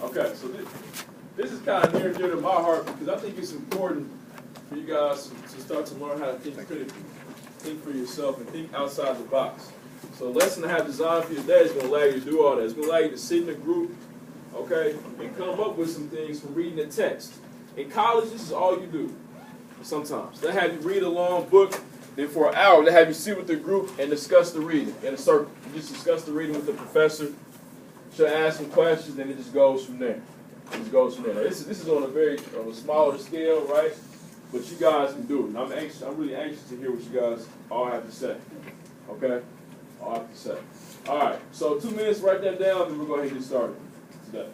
Okay, so this is kind of near and dear to my heart because I think it's important for you guys to start to learn how to think critically, think for yourself, and think outside the box. So the lesson I have designed for you today is going to allow you to do all that. It's going to allow you to sit in a group, okay, and come up with some things from reading the text. In college, this is all you do sometimes. They have you read a long book, then for an hour, they have you sit with the group and discuss the reading in a circle. You just discuss the reading with the professor. She'll ask some questions, and it just goes from there. It just goes from there. Now, this is on a smaller scale, right? But you guys can do it. And I'm really anxious to hear what you guys all have to say. Okay? All have to say. All right. So 2 minutes, write that down, and we're going to get started today.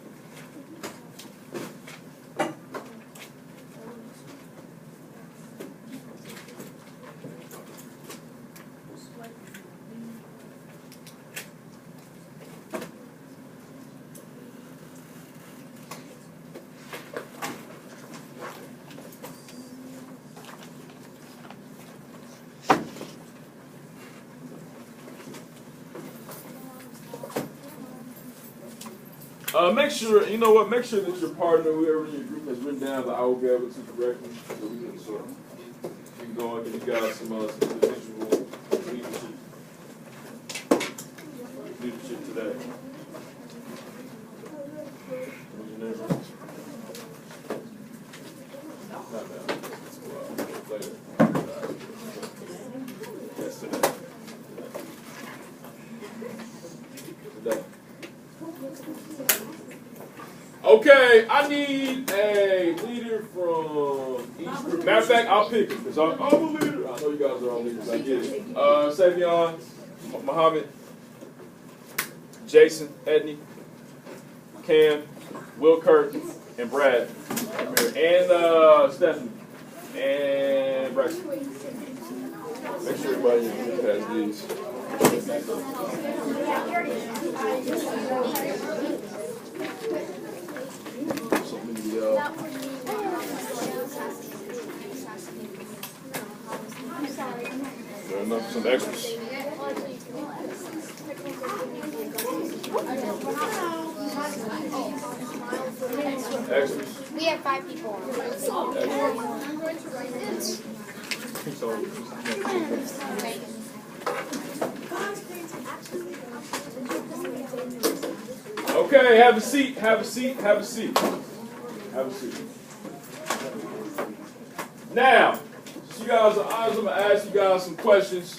Make sure, you know what, make sure that your partner, whoever in your group has written down that I will be able to correct them so we can sort of keep going and give you guys some individual leadership today. Yes, today. Okay, I need a leader from each group. Matter of fact, I'll pick it because I'm a leader. I know you guys are all leaders. I get it. Savion, Muhammad, Jason, Edney, Cam, Will Kurt, and Brad. And Stephanie. And Braxton. Make sure everybody in the group has these. Enough, some extras. Extras. We have 5 people. Okay, have a seat, have a seat, have a seat. Have a seat. Now, you guys are honest, I'm going to ask you guys some questions.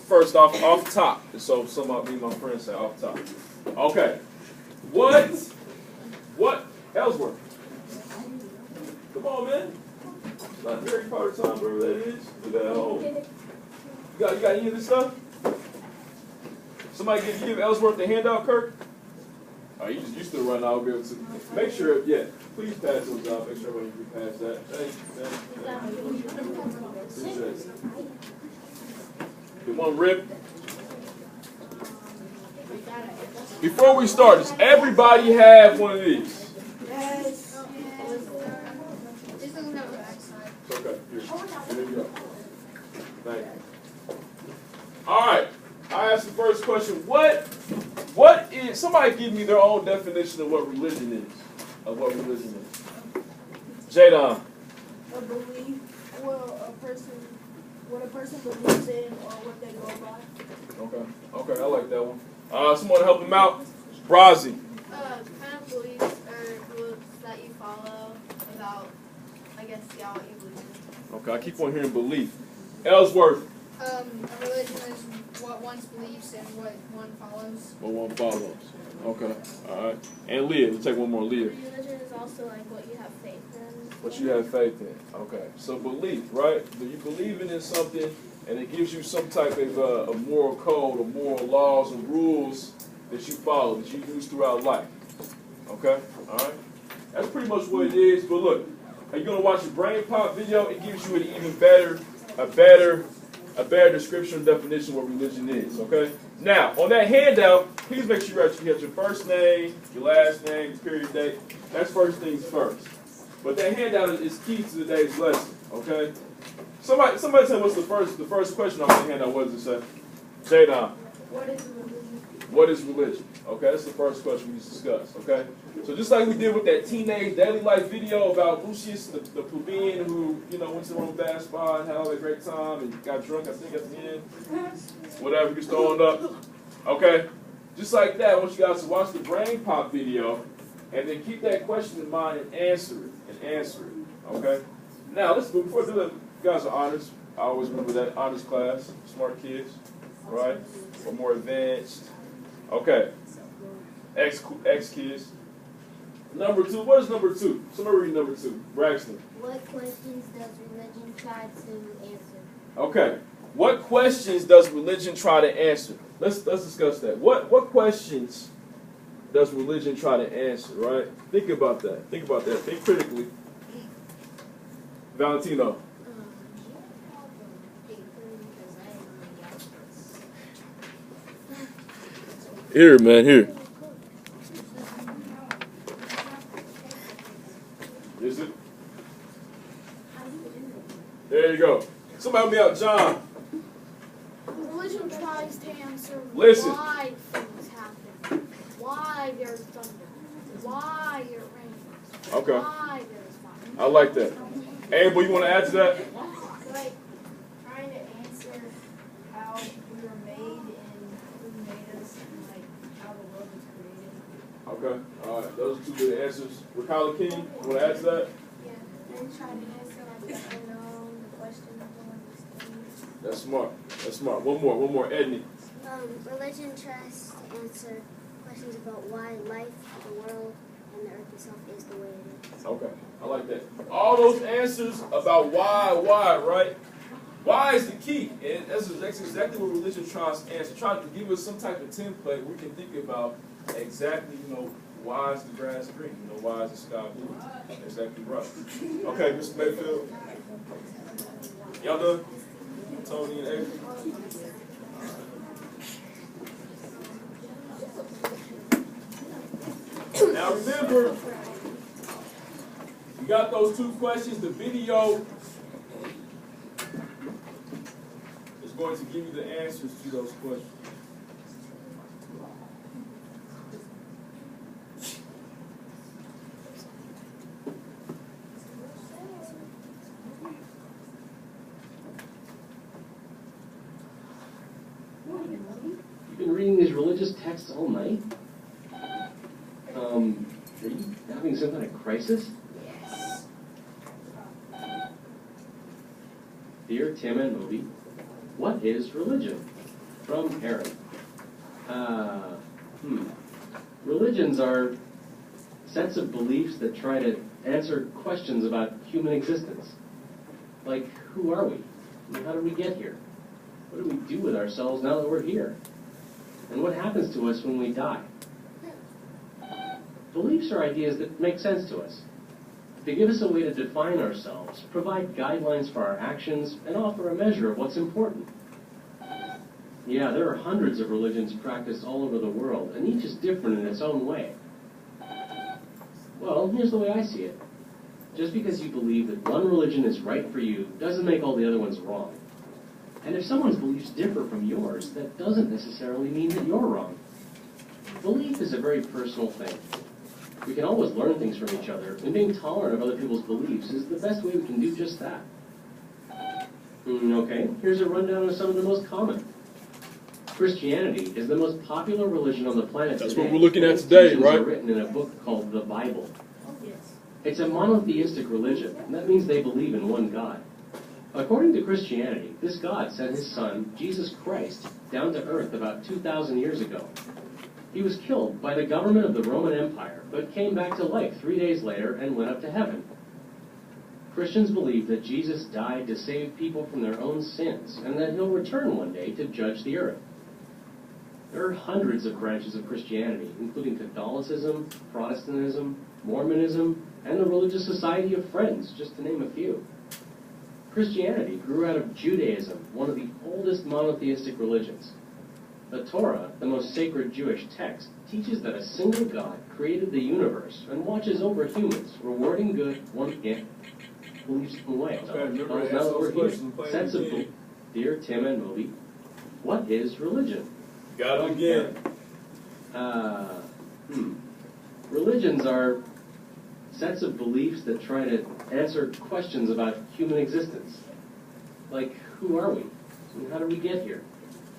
First off the top. So some of me and my friends say off the top. Okay. What Ellsworth? Come on, man. It's not very part of time, wherever that is. Look at that hole. You got any of this stuff? Somebody give Ellsworth the handout, Kirk? Oh, you still run. I'll be able to make sure. Yeah, please pass those out. Make sure everybody can pass that. Thank you. Get one rip. Before we start, does everybody have one of these? Yes. Okay. Here you go. Thank you. All right. I asked the first question. What is, somebody give me their own definition of what religion is. Jadon. A belief, what a person believes in or what they go by. Okay, I like that one. Someone help him out. Brazi. Kind of beliefs or rules that you follow about, I guess, y'all you believe in. Okay, I keep on hearing belief. Ellsworth. A religion is what one believes and what one follows. What one follows. Okay, all right. And Leah, let's take one more. Leah. Religion is also like what you have faith in. What you have faith in. Okay, so belief, right? So you believing in something, and it gives you some type of a moral code or moral laws and rules that you follow, that you use throughout life. Okay, all right. That's pretty much what it is. But look, are you gonna watch a Brain Pop video? It gives you an even better description and definition of what religion is. Okay. Now, on that handout, please make sure you have your first name, your last name, period date. That's first things first. But that handout is key to today's lesson. Okay. Somebody tell me what's the first question on the handout. What does it say? Jadon. What is a religion? What is religion? Okay, that's the first question we discussed. Okay, so just like we did with that teenage daily life video about Lucius, the plebeian who went to the Roman bath spa and had all that great time and got drunk, I think at the end. Whatever, gets thrown up. Okay, just like that, I want you guys to watch the brain pop video and then keep that question in mind and answer it. Okay. Now let's move. Before I do that, you guys are honors. I always remember that honors class, smart kids, right? Or more advanced. Okay. X kids. Number 2. What is number 2? Somebody read number 2. Braxton. What questions does religion try to answer? Okay. What questions does religion try to answer? Let's discuss that. What questions does religion try to answer, right? Think about that. Think critically. Valentino. Here, man, here. Is it? There you go. Somebody help me out, John. Religion tries to answer Listen. why things happen, why there's thunder, why it rains, Okay. why there's fire. I like that. Abel, you want to add to that? Like, trying to answer how we were made and who made us and like how the world was created. Okay. All right. Those are 2 good answers. Ricardo King, you want to add to that? Yeah, and try to answer like the unknown, the question of the understanding. That's smart. One more. Edney. Religion tries to answer questions about why life, the world, and the earth itself is the way it is. Okay. I like that. All those answers about why, right? Why is the key. And that's exactly what religion tries to answer. Trying to give us some type of template we can think about exactly, why is the grass green? Why is the sky blue? Exactly right. Okay, Mr. Mayfield. Y'all done? Tony and Avery. Now remember, you got those 2 questions. The video is going to give you the answers to those questions. You've been reading these religious texts all night? Are you having some kind of crisis? Yes. Dear Tim and Moby, what is religion? From Aaron. Religions are sets of beliefs that try to answer questions about human existence. Like, who are we? How did we get here? What do we do with ourselves now that we're here? And what happens to us when we die? Beliefs are ideas that make sense to us. They give us a way to define ourselves, provide guidelines for our actions, and offer a measure of what's important. Yeah, there are hundreds of religions practiced all over the world, and each is different in its own way. Well, here's the way I see it. Just because you believe that one religion is right for you doesn't make all the other ones wrong. And if someone's beliefs differ from yours, that doesn't necessarily mean that you're wrong. Belief is a very personal thing. We can always learn things from each other, and being tolerant of other people's beliefs is the best way we can do just that. Okay, here's a rundown of some of the most common. Christianity is the most popular religion on the planet today. That's what we're looking at today, Teachings right? are written in a book called the Bible. Yes. It's a monotheistic religion, and that means they believe in one God. According to Christianity, this God sent his son, Jesus Christ, down to earth about 2,000 years ago. He was killed by the government of the Roman Empire, but came back to life 3 days later and went up to heaven. Christians believe that Jesus died to save people from their own sins, and that he'll return one day to judge the earth. There are hundreds of branches of Christianity, including Catholicism, Protestantism, Mormonism, and the Religious Society of Friends, just to name a few. Christianity grew out of Judaism, one of the oldest monotheistic religions. The Torah, the most sacred Jewish text, teaches that a single God created the universe and watches over humans, rewarding good one believes in way. Okay, remember to Now ask that we're those here, questions, play sets them of again. Dear Tim and Moby, what is religion? Got it again. Religions are sets of beliefs that try to answer questions about human existence. Like, who are we? And how did we get here?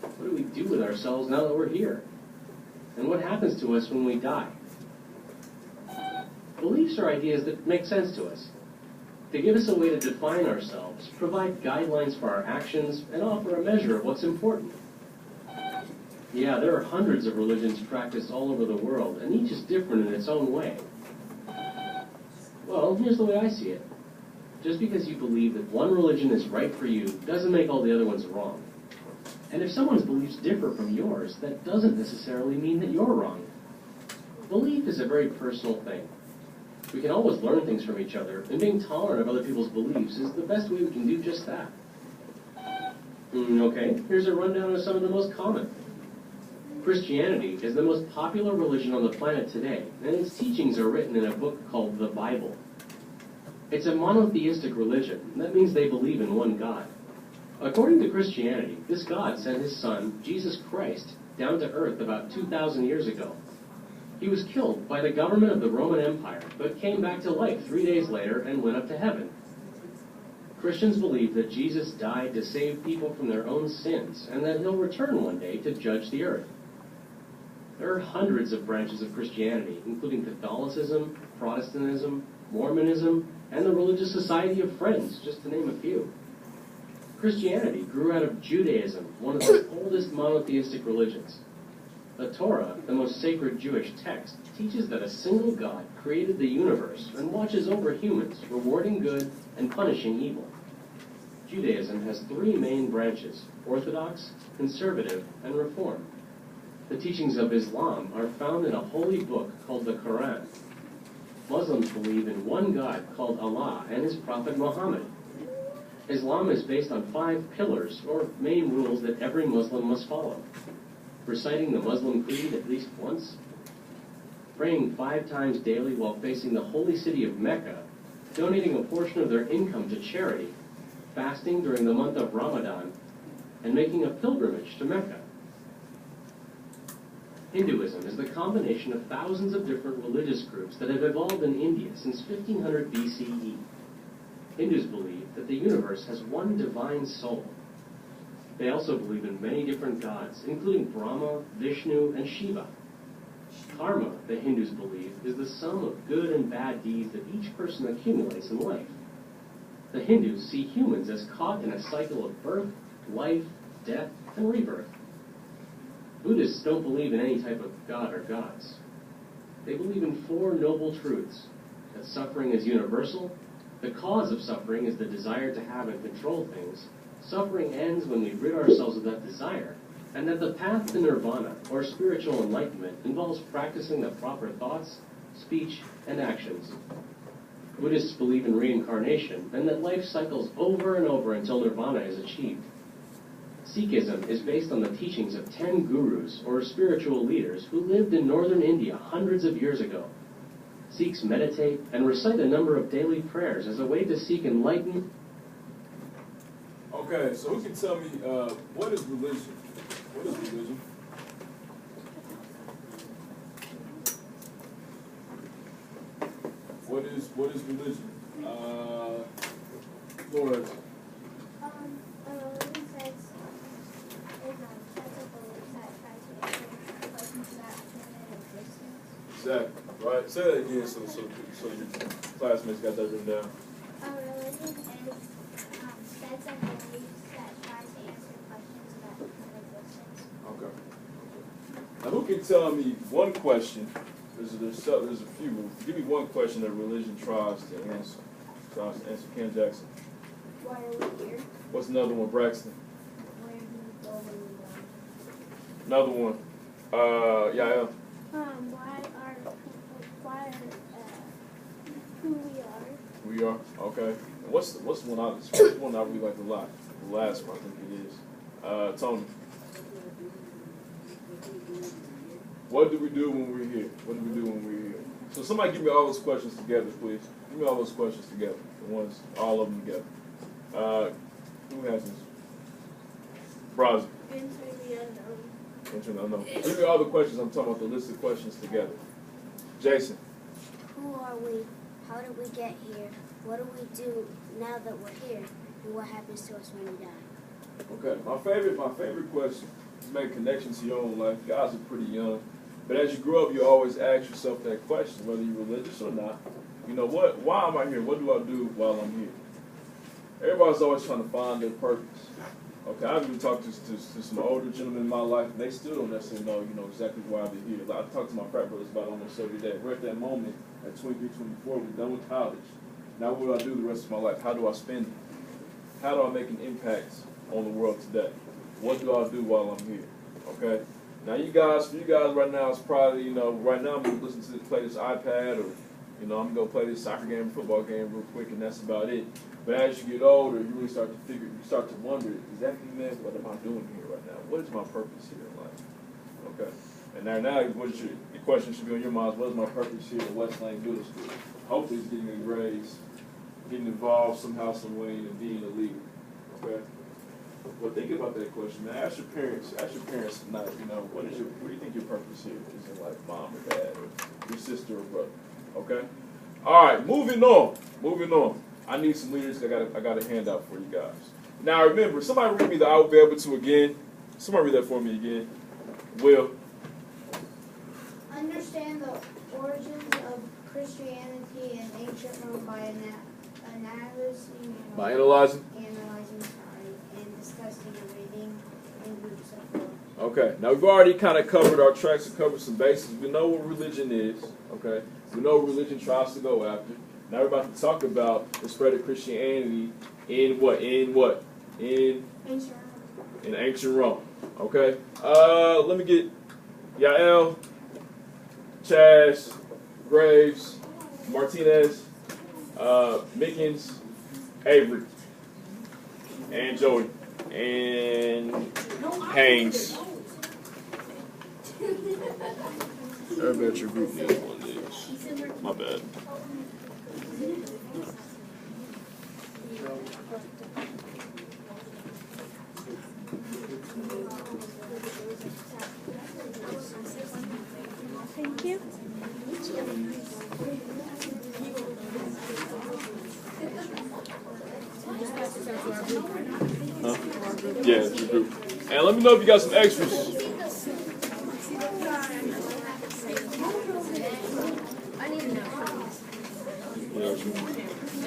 What do we do with ourselves now that we're here? And what happens to us when we die? Beliefs are ideas that make sense to us. They give us a way to define ourselves, provide guidelines for our actions, and offer a measure of what's important. Yeah, there are hundreds of religions practiced all over the world, and each is different in its own way. Well, here's the way I see it. Just because you believe that one religion is right for you doesn't make all the other ones wrong. And if someone's beliefs differ from yours, that doesn't necessarily mean that you're wrong. Belief is a very personal thing. We can always learn things from each other, and being tolerant of other people's beliefs is the best way we can do just that. Okay, here's a rundown of some of the most common. Christianity is the most popular religion on the planet today, and its teachings are written in a book called the Bible. It's a monotheistic religion. That means they believe in one God. According to Christianity, this God sent his son, Jesus Christ, down to earth about 2,000 years ago. He was killed by the government of the Roman Empire, but came back to life 3 days later and went up to heaven. Christians believe that Jesus died to save people from their own sins, and that he'll return one day to judge the earth. There are hundreds of branches of Christianity, including Catholicism, Protestantism, Mormonism, and the Religious Society of Friends, just to name a few. Christianity grew out of Judaism, one of the oldest monotheistic religions. The Torah, the most sacred Jewish text, teaches that a single God created the universe and watches over humans, rewarding good and punishing evil. Judaism has three main branches: Orthodox, Conservative, and Reform. The teachings of Islam are found in a holy book called the Quran. Muslims believe in one God called Allah and his prophet Muhammad. Islam is based on 5 pillars, or main rules that every Muslim must follow: reciting the Muslim creed at least once, praying 5 times daily while facing the holy city of Mecca, donating a portion of their income to charity, fasting during the month of Ramadan, and making a pilgrimage to Mecca. Hinduism is the combination of thousands of different religious groups that have evolved in India since 1500 BCE. Hindus believe that the universe has one divine soul. They also believe in many different gods, including Brahma, Vishnu, and Shiva. Karma, the Hindus believe, is the sum of good and bad deeds that each person accumulates in life. The Hindus see humans as caught in a cycle of birth, life, death, and rebirth. Buddhists don't believe in any type of god or gods. They believe in 4 noble truths: that suffering is universal, the cause of suffering is the desire to have and control things, suffering ends when we rid ourselves of that desire, and that the path to nirvana, or spiritual enlightenment, involves practicing the proper thoughts, speech, and actions. Buddhists believe in reincarnation, and that life cycles over and over until nirvana is achieved. Sikhism is based on the teachings of 10 gurus, or spiritual leaders, who lived in northern India hundreds of years ago. Sikhs meditate and recite a number of daily prayers as a way to seek enlightenment. Okay, so who can tell me, what is religion? What is religion? What is religion? Flores. Religion says is a set of beliefs that try to answer questions about human existence. Exactly. Right. Say that again, so your classmates got that written down. Religion is sets of beliefs that try to answer questions about human existence. Okay. Now, who can tell me one question? There's a few. Give me one question that religion tries to answer. Ken Jackson. Why are we here? What's another one, Braxton? Where do we go when we die? Another one. Yeah. Who we are. We are okay. And what's the one I really like a lot? The last one, I think it is. Tony. What do we do when we're here? What do we do when we're here? So somebody give me all those questions together, please. Give me all those questions together. The ones, all of them together. Who has this? Brazil. Enter the unknown. No. Give me all the questions. I'm talking about the list of questions together. Jason. Who are we? How did we get here? What do we do now that we're here? And what happens to us when we die? Okay, my favorite question is make connections to your own life. You guys are pretty young, but as you grow up, you always ask yourself that question, whether you're religious or not. You know what? Why am I here? What do I do while I'm here? Everybody's always trying to find their purpose. Okay, I've even talked to some older gentlemen in my life, and they still don't necessarily know, exactly why they're here. I talk to my frat brothers about it almost every day. We're at that moment at 23, 24, we're done with college. Now what do I do the rest of my life? How do I spend it? How do I make an impact on the world today? What do I do while I'm here? Okay? Now for you guys right now, it's probably, right now I'm going to listen to play this iPad, or, I'm going to go play this soccer game, football game real quick, and that's about it. But as you get older, you really start to wonder, exactly, man, what am I doing here right now? What is my purpose here in life? Okay? And now the question should be on your minds, what is my purpose here at West Lane Middle School? Hopefully it's getting good grades, getting involved somehow, some way, and being a leader. Okay? Well, think about that question, man. Ask your parents tonight, what do you think your purpose here is in life, mom or dad, or your sister or brother? Okay? All right, moving on. I need some leaders. I got a handout for you guys. Now remember, somebody read me the I will be able to again. Somebody read that for me again. Will. Understand the origins of Christianity and ancient Rome by analyzing, and discussing and reading in groups of four. Okay, now we've already kind of covered our tracks and covered some bases. We know what religion is, okay? We know what religion tries to go after. Now we're about to talk about the spread of Christianity in what? In ancient Rome, okay? Let me get Yael, Chaz, Graves, Martinez, Mickens, Avery, and Joey, and Haynes. Everybody at your group needs one of these. My bad. Thank you. Huh? Yeah, it's your group. And let me know if you got some extras. Yeah,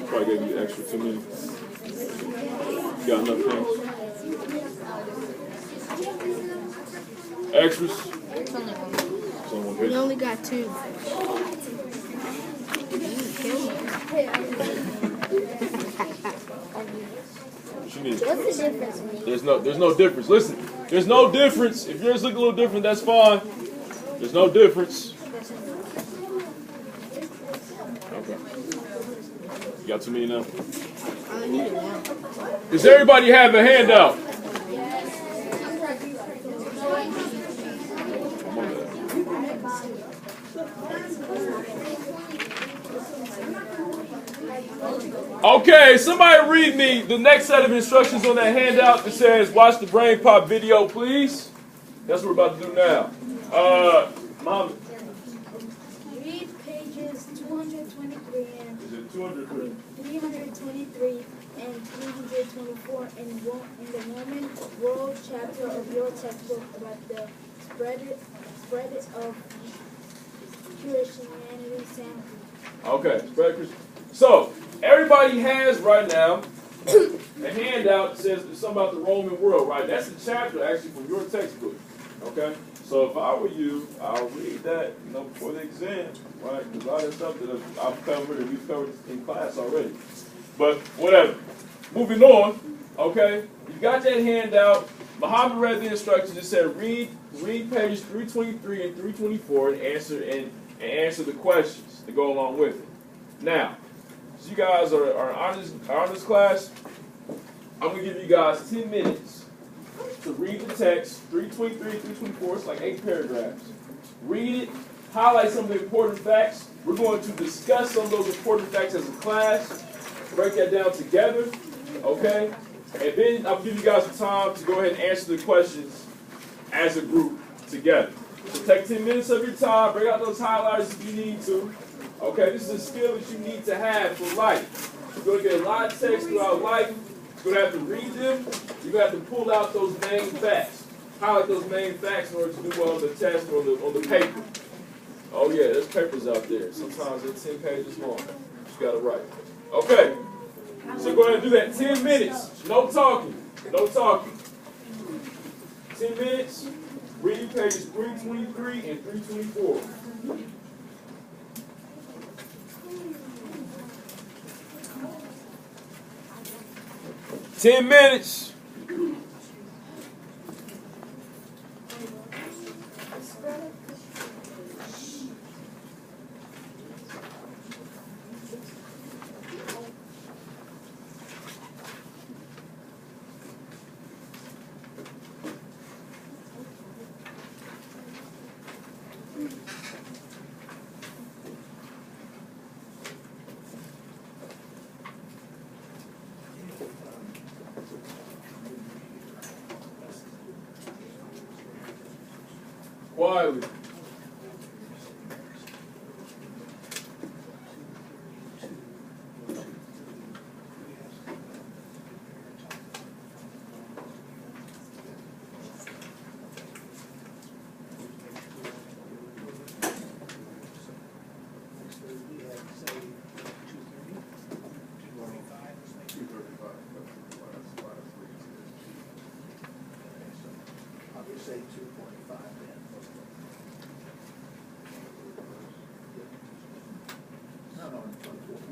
probably gave you extra 2 minutes. You got enough things? Extras? It's only one page. We only got 2. What you need? What's the difference? There's no difference. Listen, there's no difference. If yours look a little different, that's fine. There's no difference. Okay. You got 2 million now? I need it now. Does everybody have a handout? Okay, somebody read me the next set of instructions on that handout that says, watch the Brain Pop video, please. That's what we're about to do now. Mom. Read pages 223 and Is it 203? 323 and 324 in the Woman World chapter of your textbook about the spread of Christianity sample. Okay, spread of Christianity. So, everybody has right now a handout that says something about the Roman world, right? That's the chapter actually from your textbook, okay? So if I were you, I'll read that, before the exam, right? Because a lot of stuff that I've covered and we've covered in class already. But whatever. Moving on, okay? You got that handout. Muhammad read the instructions. It said read pages 323 and 324 and answer the questions that go along with it. Now, so you guys are on this class, I'm going to give you guys 10 minutes to read the text, 323, 324, it's like 8 paragraphs. Read it, highlight some of the important facts. We're going to discuss some of those important facts as a class, break that down together, okay? And then I'll give you guys some time to go ahead and answer the questions as a group, together. So take 10 minutes of your time, bring out those highlighters if you need to. Okay, this is a skill that you need to have for life. You're going to get a lot of text throughout life. You're going to have to read them. You're going to have to pull out those main facts. Highlight those main facts in order to do well on the test or on the paper. Oh yeah, there's papers out there. Sometimes they're 10 pages long. You got to write. Okay, so go ahead and do that. 10 minutes. No talking. No talking. 10 minutes. Reading pages 323 and 324. 10 minutes. Quietly. Say 2:45 then. No, 1:4.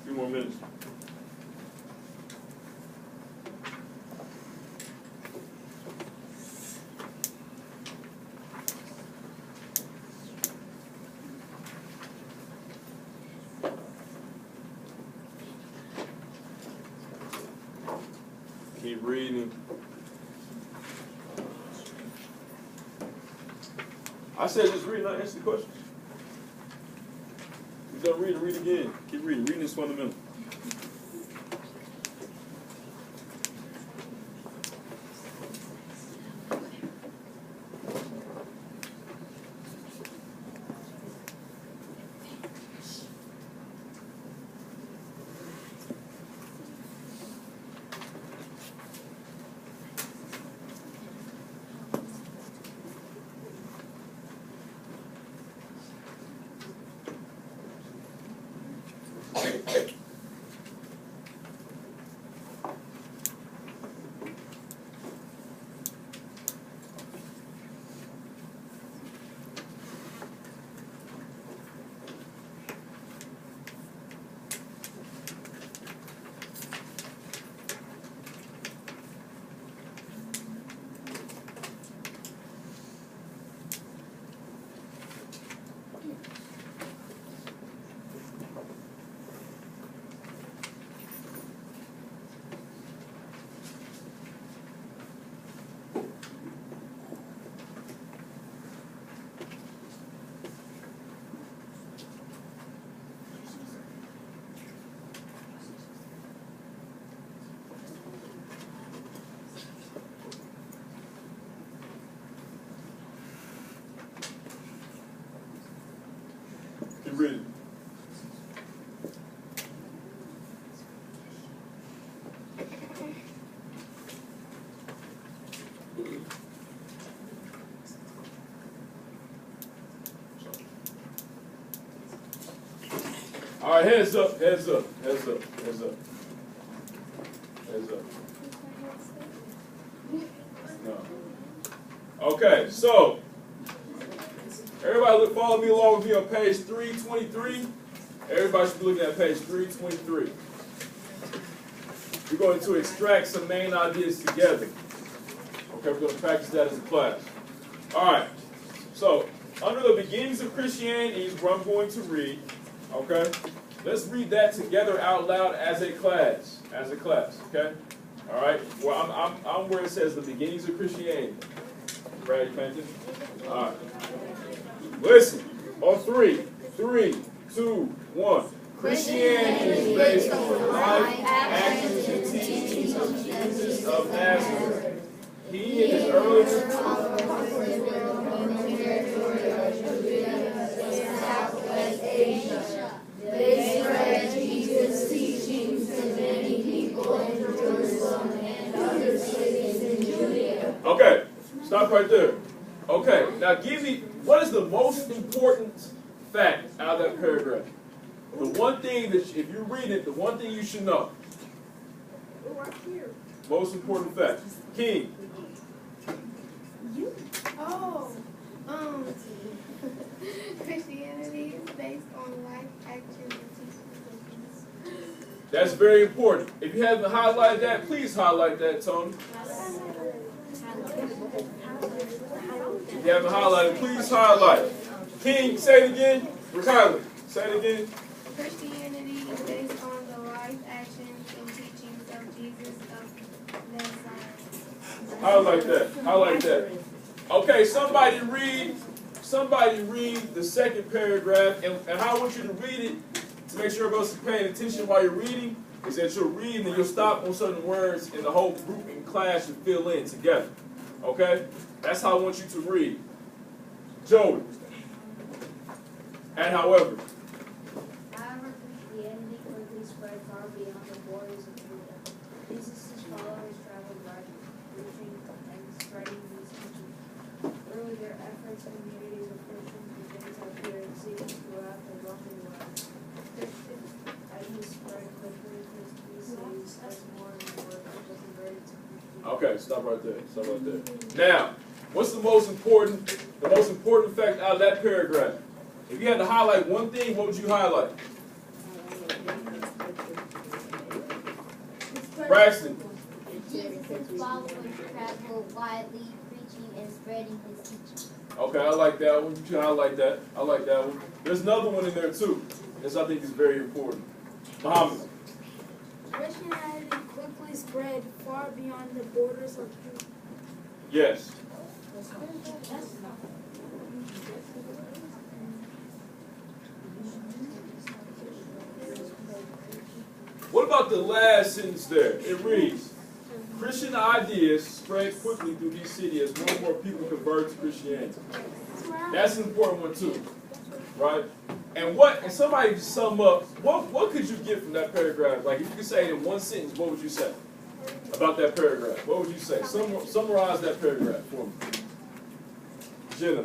A few more minutes. Keep reading. I said just read, not answer the questions. You done read, read again. Keep reading. Reading is fundamental. Keep reading. All right, heads up, heads up, heads up, heads up. Heads up. No. Okay, so everybody follow me along with me on page 323. Everybody should be looking at page 323. We're going to extract some main ideas together. Okay, we're going to practice that as a class. All right, so under the beginnings of Christianity is what I'm going to read. Okay, let's read that together out loud as a class. As a class, okay? All right, well, I'm where it says the beginnings of Christianity. Brad, you paying attention? All right. Listen, on 3, 3, 2, 1. Christianity is based on the life, actions, and teachings of Jesus of Nazareth. He in his early Southwest Asia. They spread Jesus' teachings to many people in Jerusalem and other cities in Judea. Okay, stop right there. Okay, now give me, what is the most important fact out of that paragraph? The one thing that, if you read it, the one thing you should know. Most important fact. King. Christianity is based on life, actions, and teachings of Jesus. That's very important. If you haven't highlighted that, please highlight that, Tony. If you haven't highlighted, please highlight. King, say it again. Kylie, say it again. Christianity is based on the life, actions, and teachings of Jesus of Nazareth. Highlight that. Highlight that. Okay, somebody read the second paragraph, and how I want you to read it to make sure everybody else is paying attention while you're reading is that you'll read and then you'll stop on certain words and the whole group in class should fill in together. Okay? That's how I want you to read. Joey. And however. However, Christianity quickly spread far beyond the borders of Judah. Jesus' followers traveled by preaching and spreading these teachings. Early, their efforts in communities of Christians began to appear in cities throughout the Roman world. Christian ideas spread quickly to these cities as more and more people converted to Christianity. Okay, stop right there. Stop right there. Now, what's the most important fact out of that paragraph? If you had to highlight one thing, what would you highlight? Braxton. Jesus' followers traveled widely, preaching and spreading his teaching. Okay, I like that one. You can highlight that. I like that one. There's another one in there too. This I think is very important. Muhammad. Christianity quickly spread far beyond the borders of Judea. Yes. What about the last sentence there? It reads, Christian ideas spread quickly through these cities as more and more people convert to Christianity. That's an important one too, right? And somebody just sum up, what could you get from that paragraph? Like if you could say it in one sentence, what would you say about that paragraph? What would you say? Summarize that paragraph for me. Jenna.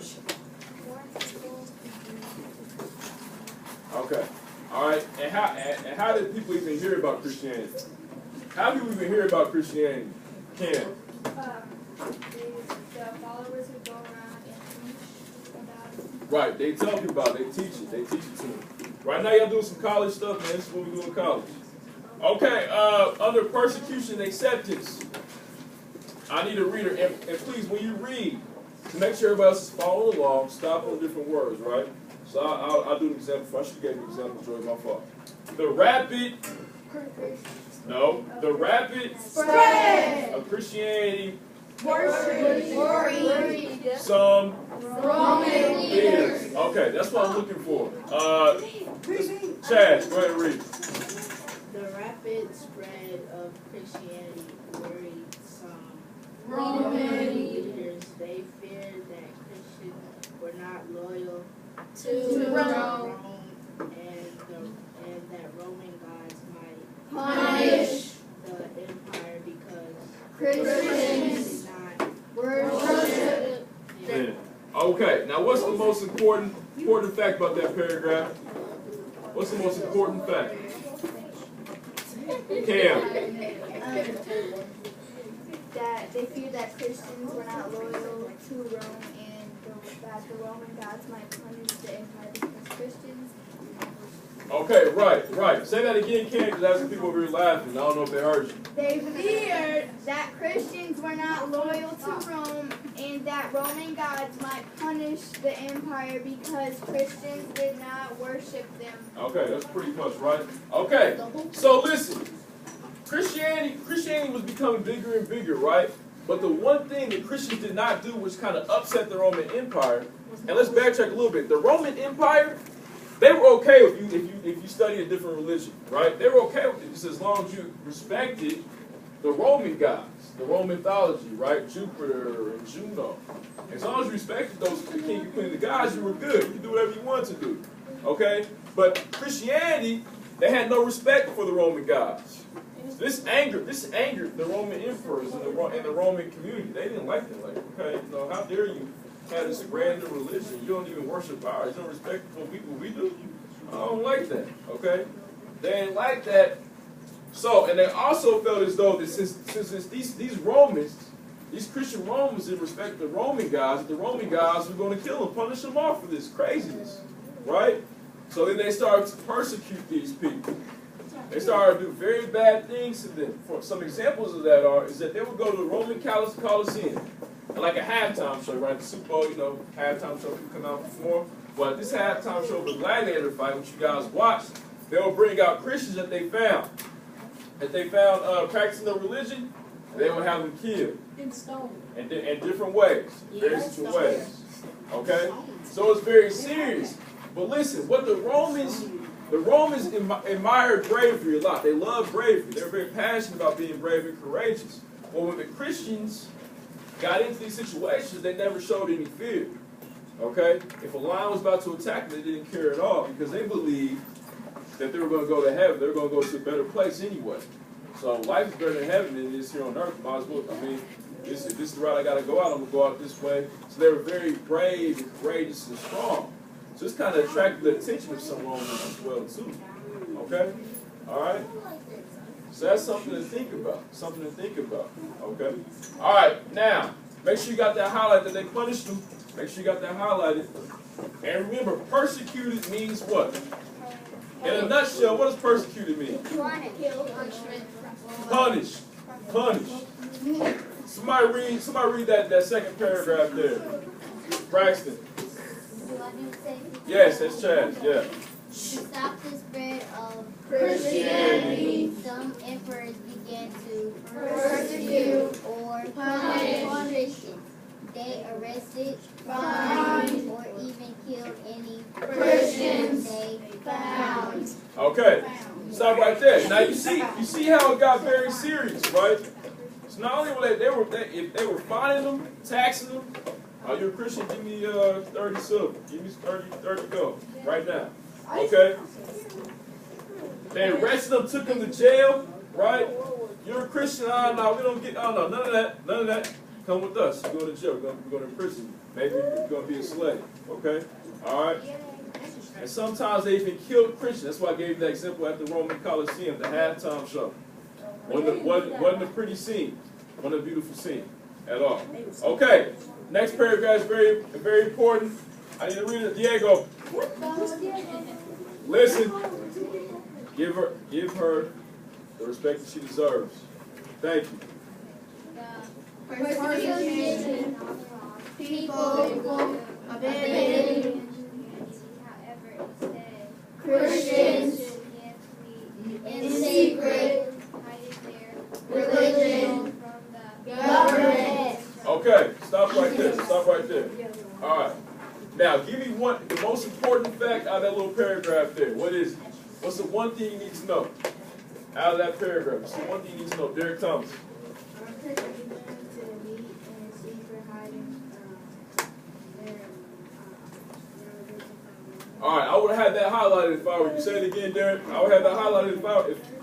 Okay. All right. And how did people even hear about Christianity? How do people even hear about Christianity? Cam. The followers who go around and teach about it. Right. They tell people about it. They teach it. They teach it to them. Right now, y'all doing some college stuff, man. This is what we do in college. Okay. Under persecution and acceptance, I need a reader. And please, when you read, to make sure everybody else is following along, stop on different words, right? So I'll do an example. I should have gave you an example, Joy, my fault. The rapid spread of Christianity. Some Roman leaders. Okay, that's what I'm looking for. Chad, go ahead and read. The rapid spread of Christianity worried some Roman leaders. They feared that Christians were not loyal to Rome, and that Roman gods might punish the empire because Christians did not worship. Yeah. Okay, now what's the most important fact about that paragraph? What's the most important fact? Cam. That they feared that Christians were not loyal to Rome and that the Roman gods might punish the empire because Christians. Okay, right. Say that again, Cam, because that's the people over here laughing. I don't know if they heard you. They feared that Christians were not loyal to Rome and that Roman gods might punish the empire because Christians did not worship them. Okay, that's pretty much right. Okay, so listen. Christianity was becoming bigger and bigger, right? But the one thing that Christians did not do, which kind of upset the Roman Empire, and let's backtrack a little bit. The Roman Empire, they were okay with you if you study a different religion, right? They were okay with it just as long as you respected the Roman gods, the Roman mythology, right? Jupiter and Juno. As long as you respected those, the king and queen of the gods, you were good. You could do whatever you wanted to do, okay? But Christianity, they had no respect for the Roman gods. This angered the Roman emperors and the Roman community. They didn't like it. Like, okay, how dare you have this grander religion? You don't even worship ours. You don't respect what we do. I don't like that. Okay, they didn't like that. So, and they also felt as though that since these Romans, these Christian Romans didn't respect the Roman gods were going to kill them, punish them off for this craziness, right? So then they started to persecute these people. They started to do very bad things to them. For some examples of that is that they would go to the Roman Coliseum, and like a halftime show, right? The Super Bowl, halftime show, people come out and perform. Well, at this halftime show of the gladiator fight, which you guys watched, they would bring out Christians that they found practicing their religion, and they would have them killed. In stone. In different ways. Various different ways. Okay? So it's very serious. But listen, what the Romans admired bravery a lot. They loved bravery. They were very passionate about being brave and courageous. But when the Christians got into these situations, they never showed any fear. Okay? If a lion was about to attack them, they didn't care at all because they believed that they were going to go to heaven. They were going to go to a better place anyway. So life is better than heaven than it is here on earth. Might as well. I mean, this is the route I got to go out. I'm going to go out this way. So they were very brave and courageous and strong. So this kind of attracted the attention of some Romans as well, too. Okay? All right? So that's something to think about. Something to think about. Okay? All right. Now, make sure you got that highlight that they punished them. Make sure you got that highlighted. And remember, persecuted means what? In a nutshell, what does persecuted mean? Punish. Punish. Somebody read that second paragraph there. Braxton. Do I do the same? Yes, that's Chad. Yeah. To stop the spread of Christianity, some emperors began to persecute, or punish, Christians. They arrested, fined, or even killed any Christians they found. Okay. Stop right there. Now you see how it got very serious, right? So not only were if they were fining them, taxing them. Are you a Christian? Give me 30 silver. Give me 30 gold right now. Okay. They arrested them, took them to jail, right? You're a Christian? No, we don't get. Oh no, none of that. None of that. Come with us. You go to jail. We're going to prison. Maybe you're going to be a slave. Okay. All right. And sometimes they even killed Christians. That's why I gave you that example at the Roman Colosseum, the halftime show. Wasn't a pretty scene. Wasn't a beautiful scene at all. Okay. Next paragraph is very, very important. I need to read it. Diego. Listen. Give her the respect that she deserves. Thank you. Persecution, people abandoning however instead Christians in secret religion, government. Okay, stop right there. Stop right there. All right. Now, give me the most important fact out of that little paragraph there. What is it? What's the one thing you need to know out of that paragraph? What's the one thing you need to know? Derek Thomas. All right, I would have had that highlighted if I were you. Say it again, Derek. I would have that highlighted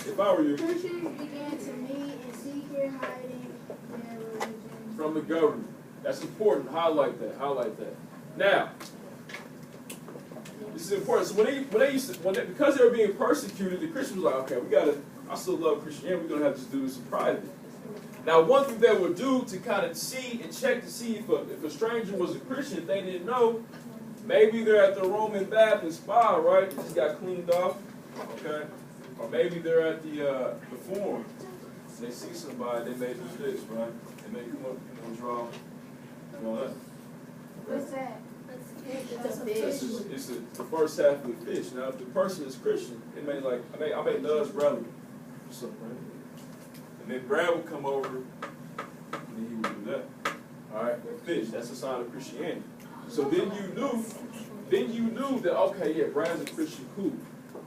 if I were you. Christians began to meet in secret, hiding their religion From the government. That's important. Highlight that. Highlight that. Now, this is important. So because they were being persecuted, the Christians were like, okay, I still love Christianity. We're gonna have to do this in private. Now, one thing they would do to kind of see and check to see if a stranger was a Christian, if they didn't know, maybe they're at the Roman Baptist spa, right? They just got cleaned off, okay? Or maybe they're at the forum. They see somebody, they may do this, right? They may come up, draw that. What's that? It's the first half of the fish. Now, if the person is Christian, it may I may nudge Bradley or something, right? And then Brad would come over, and then he would do that. All right, fish. That's a sign of Christianity. So then you knew that, okay, yeah, Brad's a Christian, cool.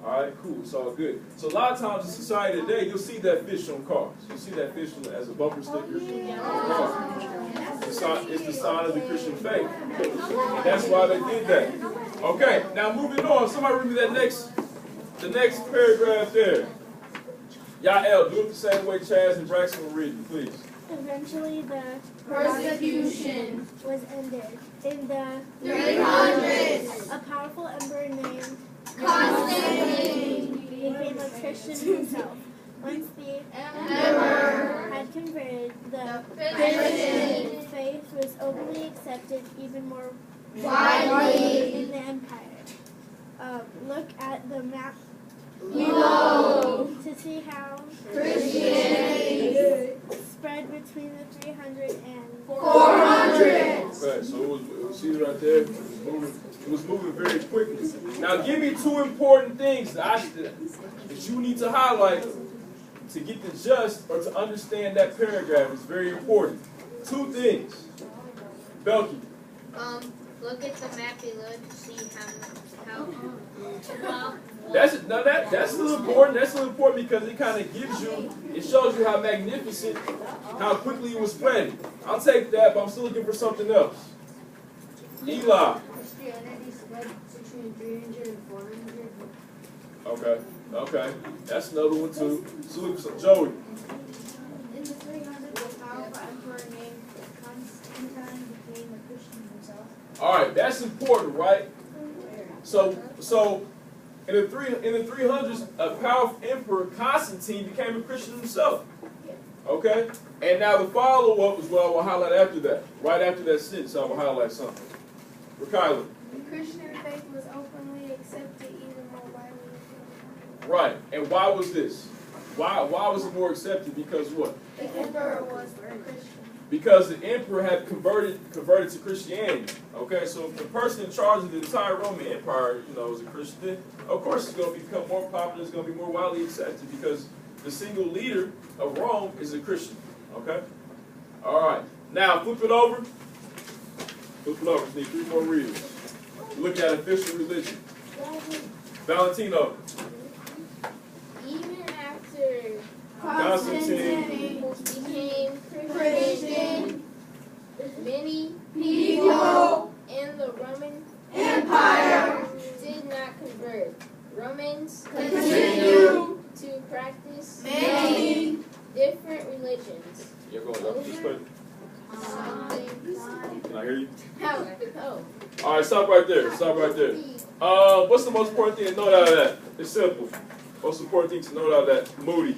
All right, cool, it's all good. So a lot of times in society today, you'll see that fish on cars. You'll see that fish as a bumper sticker on cars. It's the sign of the Christian faith. And that's why they did that. Okay, now moving on. Somebody read me the next paragraph there. Yael, do it the same way Chaz and Braxton were reading, please. Eventually, the Persecution was ended. In the 300s. a powerful emperor named Constantine became a Christian himself. Once the Emperor had converted, the Christian faith was openly accepted even more widely in the empire. Look at the map below. to see how Christianity spread between the 300 and 400. Okay, so it was see right there. It was moving very quickly. Now, give me two important things that you need to highlight to get the gist or to understand that paragraph. It's very important. Two things. Belky. Look at the map below to see how That's a little important. That's a little important because it kind of it shows you how magnificent, how quickly it was spreading. I'll take that, but I'm still looking for something else. Eli. Christianity spread between 300 and 400. Okay. That's another one too. So Joey. In the 300s, a powerful emperor named Constantine became a Christian himself. All right, that's important, right? So in the 300s, a powerful emperor, Constantine, became a Christian himself. Okay? And now the follow-up is what I will highlight after that. Right after that sentence, I will highlight something. Kyla. The Christian faith was openly accepted even more widely. Right. And why was this? Why was it more accepted? Because what? The emperor was Christian. Because the emperor had converted to Christianity. Okay, so if the person in charge of the entire Roman Empire, is a Christian, of course it's going to become more popular, it's going to be more widely accepted because the single leader of Rome is a Christian. Okay? Alright. Now flip it over. Flip it over. Just need 3 more readers. Look at official religion. Valentino. Even after Constantine. became Christian, many People in the Roman Empire did not convert. Romans continue to practice many different religions. You're going up. Just put. Can I hear you? Oh. All right, stop right there. Stop right there. What's the most important thing to note out of that? It's simple. Most important thing to note out of that? Moody.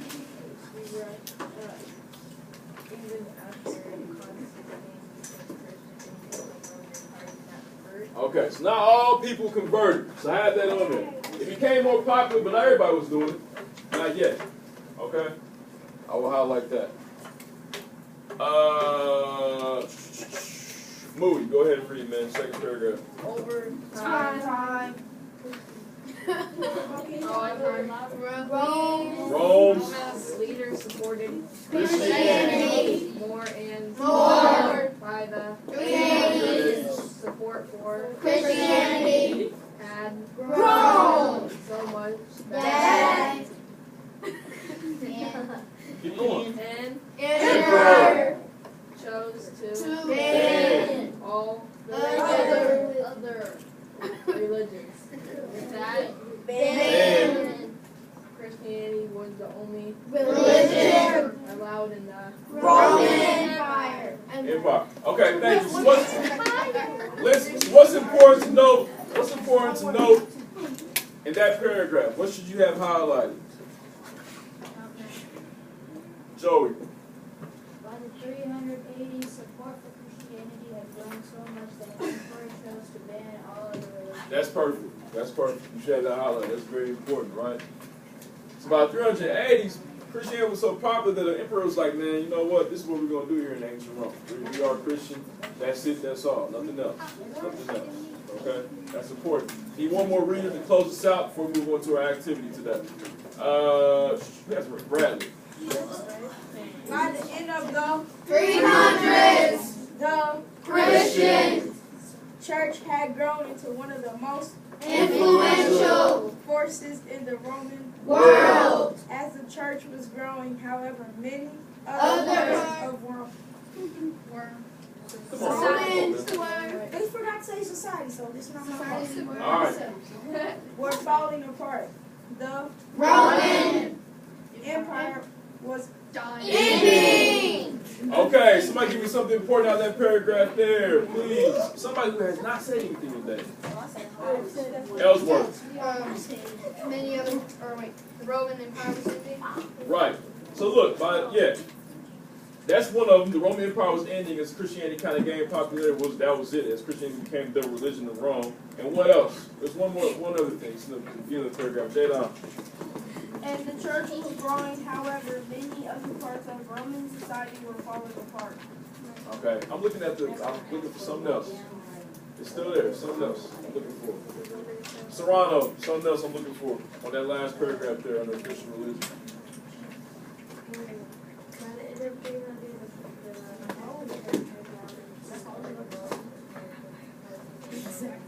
Okay, so not all people converted. So I have that on there. It became more popular, but not everybody was doing it. Not yet. Okay? I will highlight that. Moody, go ahead and read, man. Second paragraph. Over Time. Rome's leaders supported Christianity more and more by the Christianity support for Christianity had grown so much that Keep going. and emperor chose to ban all the other religions. That ban Christianity was the only religion allowed in the Roman Empire. Empire. Okay, thank you. So what's important to note? What's important to note in that paragraph? What should you have highlighted? Joey. By the 380s, support for Christianity had grown so much that the emperor chose to ban all other religions. That's perfect. That's perfect. You should have that highlighted. That's very important, right? So by the 380s, Christianity was so popular that the emperor was like, man, you know what? This is what we're going to do here in ancient Rome. We are Christian. That's it. That's all. Nothing else. Nothing else. Okay? That's important. Need one more reader to close us out before we move on to our activity today. That's Bradley. By the end of the 300s, the Christian church had grown into one of the most influential forces in the Roman world. As the church was growing, however, many Others others of Rome Come on. they forgot to say society, so this is not my fault. All right. Were falling apart. The Roman empire was ending. Okay, somebody give me something important out of that paragraph there, please. Somebody who has not said anything today. Ellsworth. Many other, the Roman Empire was ending. Right. So look, that's one of them. The Roman Empire was ending as Christianity kind of gained popularity. That was it, as Christianity became the religion of Rome. And what else? There's one other thing. It's in the beginning of the paragraph. Jadon. and the church was growing, however, many other parts of Roman society were falling apart. Okay. I'm looking for something else. It's still there. Something else I'm looking for. Serrano, something else I'm looking for on that last paragraph there under official religion.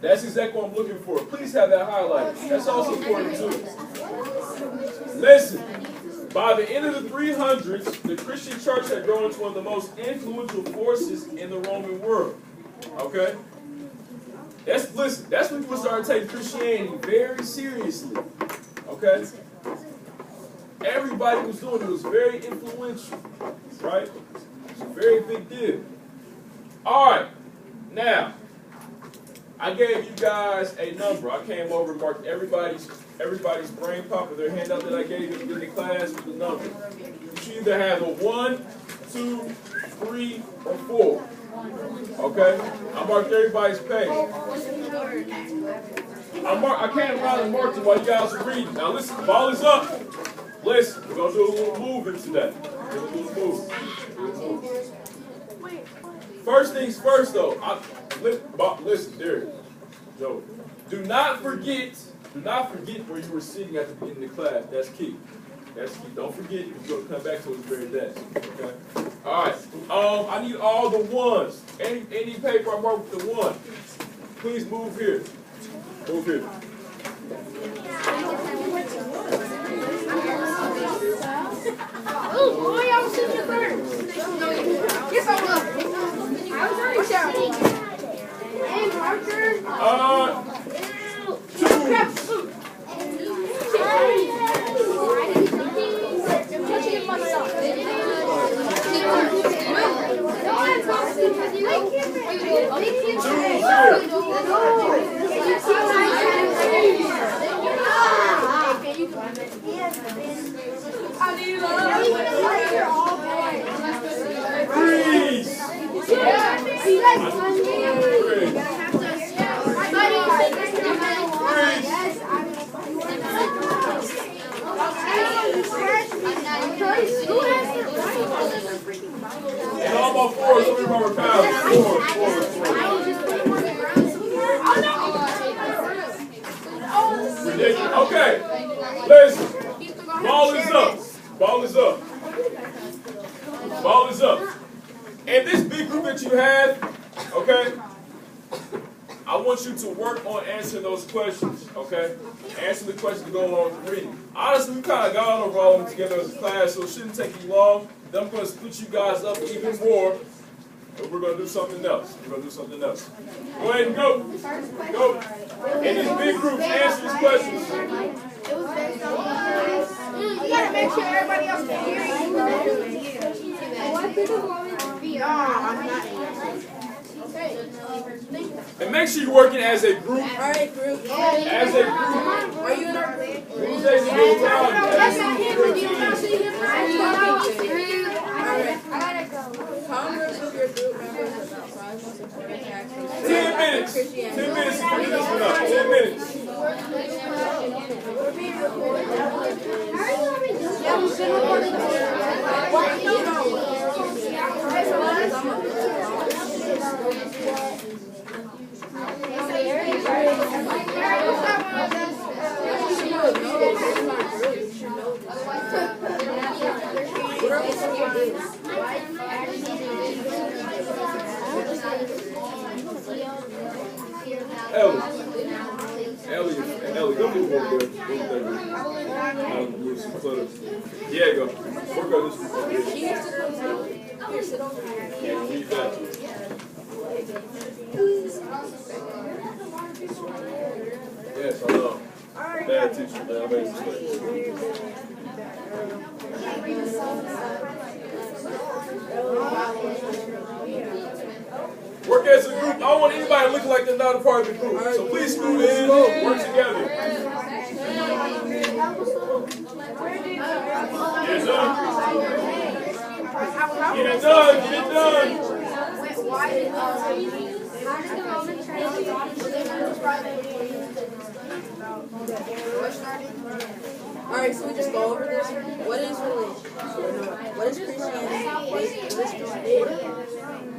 That's exactly what I'm looking for. Please have that highlighted. That's also important too. Listen, by the end of the 300s, the Christian church had grown into one of the most influential forces in the Roman world. Okay? That's when people started taking Christianity very seriously. Okay? Everybody was doing it. It was very influential. Right? It's a very big deal. Alright. Now, I gave you guys a number. I came over and marked everybody's brain pop of their handout that I gave you in the class with the number. You should either have a 1, 2, 3, or 4. Okay? I marked everybody's page. I can't run and mark it while you guys are reading. Now listen, the ball is up. Listen, we're gonna do a little moving today. Do a little move. First things first, though. Listen, Derek, Joe. Do not forget where you were sitting at the beginning of the class. That's key. That's key. Don't forget. You're gonna come back to this very desk. Okay. All right. I need all the ones. Any paper I mark with the one. Please move here. Move here. Oh, boy, I was sitting here first. Yes, I was. I was already sitting. Hey, Parker. And all my fours, let me remember pounds. Four. Ridiculous. Okay. Listen. Ball is up. Ball is up. Ball is up. And this big group that you had, okay, I want you to work on answering those questions, okay? Answer the questions to go along with the reading. Honestly, we kind of got over all of them together as a class, so it shouldn't take you long. Then I'm going to split you guys up even more, and we're going to do something else. Go ahead and go. Go. In these big groups, answer these questions. You gotta make sure everybody else can hear you. And make sure you're working as a group. Alright, group. As a group. Are you in our group? Who's taking a good time? That's not him. Do you want to see him? Alright. Congress with your group members about 5 most important facts. 10 minutes. 10 minutes to figure this one out. 10 minutes. Ellie, don't move over there. Diego, work on this one. Yeah, read that. Yes, I know. Bad teacher, man. I made mistakes. Work as a group. I don't want anybody to look like they're not a part of the group. So please scoot in, work together. Get it done. Get it done. Get it done. Alright, so we just go over this. What is religion? What is Christianity?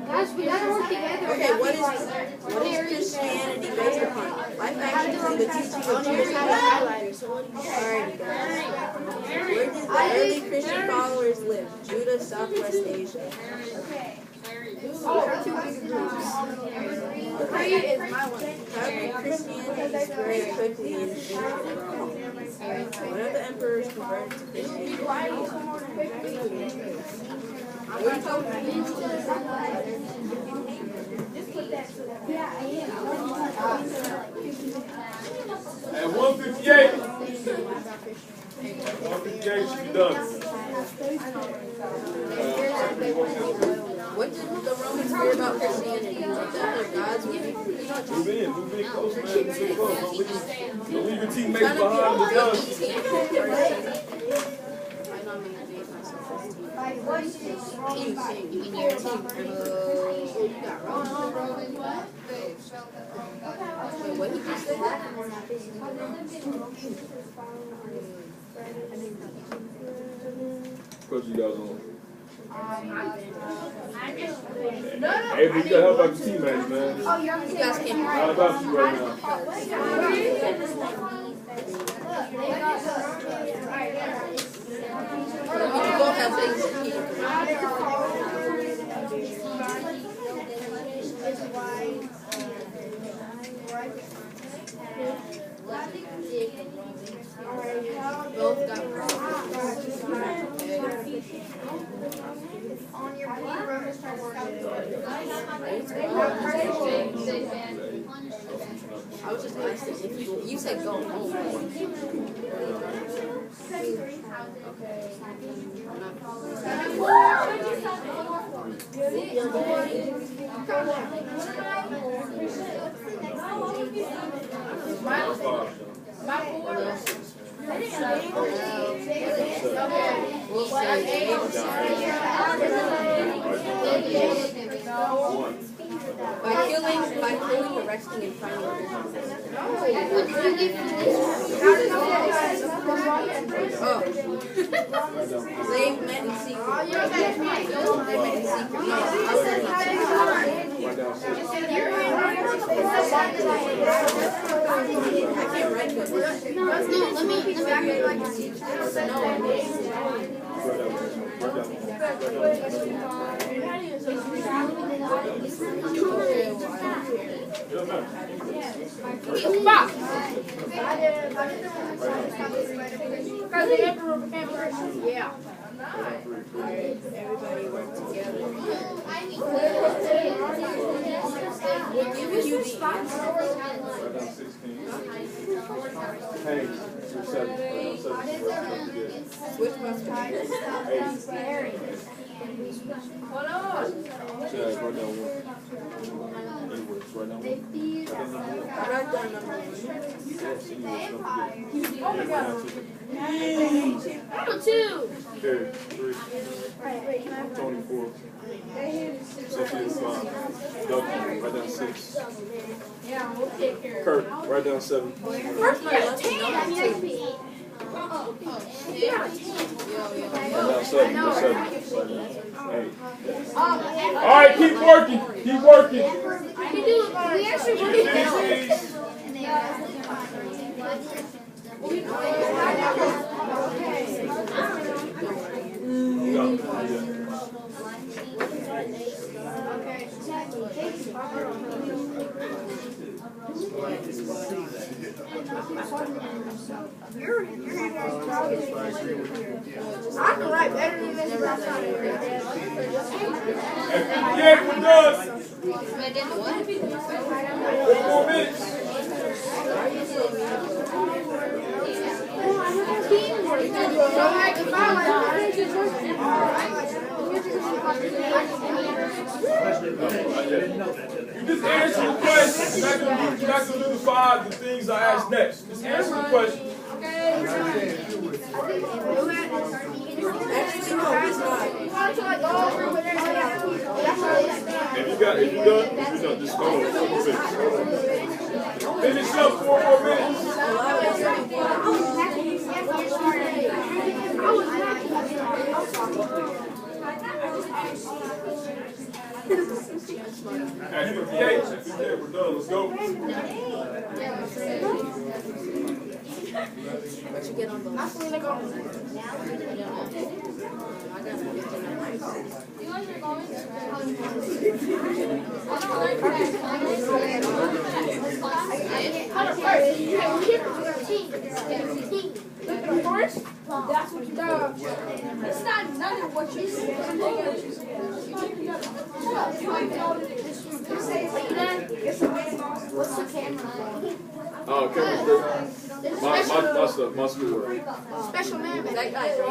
Guys, we gotta work together. Okay, what is Christianity based upon? Life actions and the teaching of Jesus. Alrighty, guys. Where did the early Christian followers live? Judah, Southwest Asia. However, Christianity spread quickly in ancient Rome. One of the emperors converted to Christianity. What are you talking about? At 158. 158 should be done. What did the Romans fear about Christianity? That their gods would be crucified. Move in close, man. Move in close. Don't leave your teammates behind the gun. Wait, what did you say? Coach, you guys on? Hey, we gotta help out your teammates, man. You guys can't. How about you right now? You both have things to keep. Both got On your feet, Romans chapter 7. I was just asking if you said go home. We'll By killing, arresting, and finding They met in secret. I can't write good. Yeah. Everybody work together. Hey, you're 7. Switch my side. Hold on. Chad, write down 1. Anyways, write down 1. I wrote down number 1. Number 2. Carrie, 3. Tony, 4. Sophia, 5. Doug, write down 6. Yeah, we'll take care of Kurt, write down 7. First my lunch is number 2. Write down 7. You're 7. 8. Alright, keep working. Keep working. We actually work I can write better than this right now. Yeah, we're done. 4 more minutes. You just answer the question. You're not gonna do the 5 the things I asked next. Just answer the question. Actually, no, he's not. If you're done, just go. Finish up 4 more minutes. At 58, we're done. Let's go. What you get on those? I got 59. You guys are going that's what you do. It's not none of what you say. What's the camera? Oh, camera's good. My schoolwork. Special man. That guy's Yeah.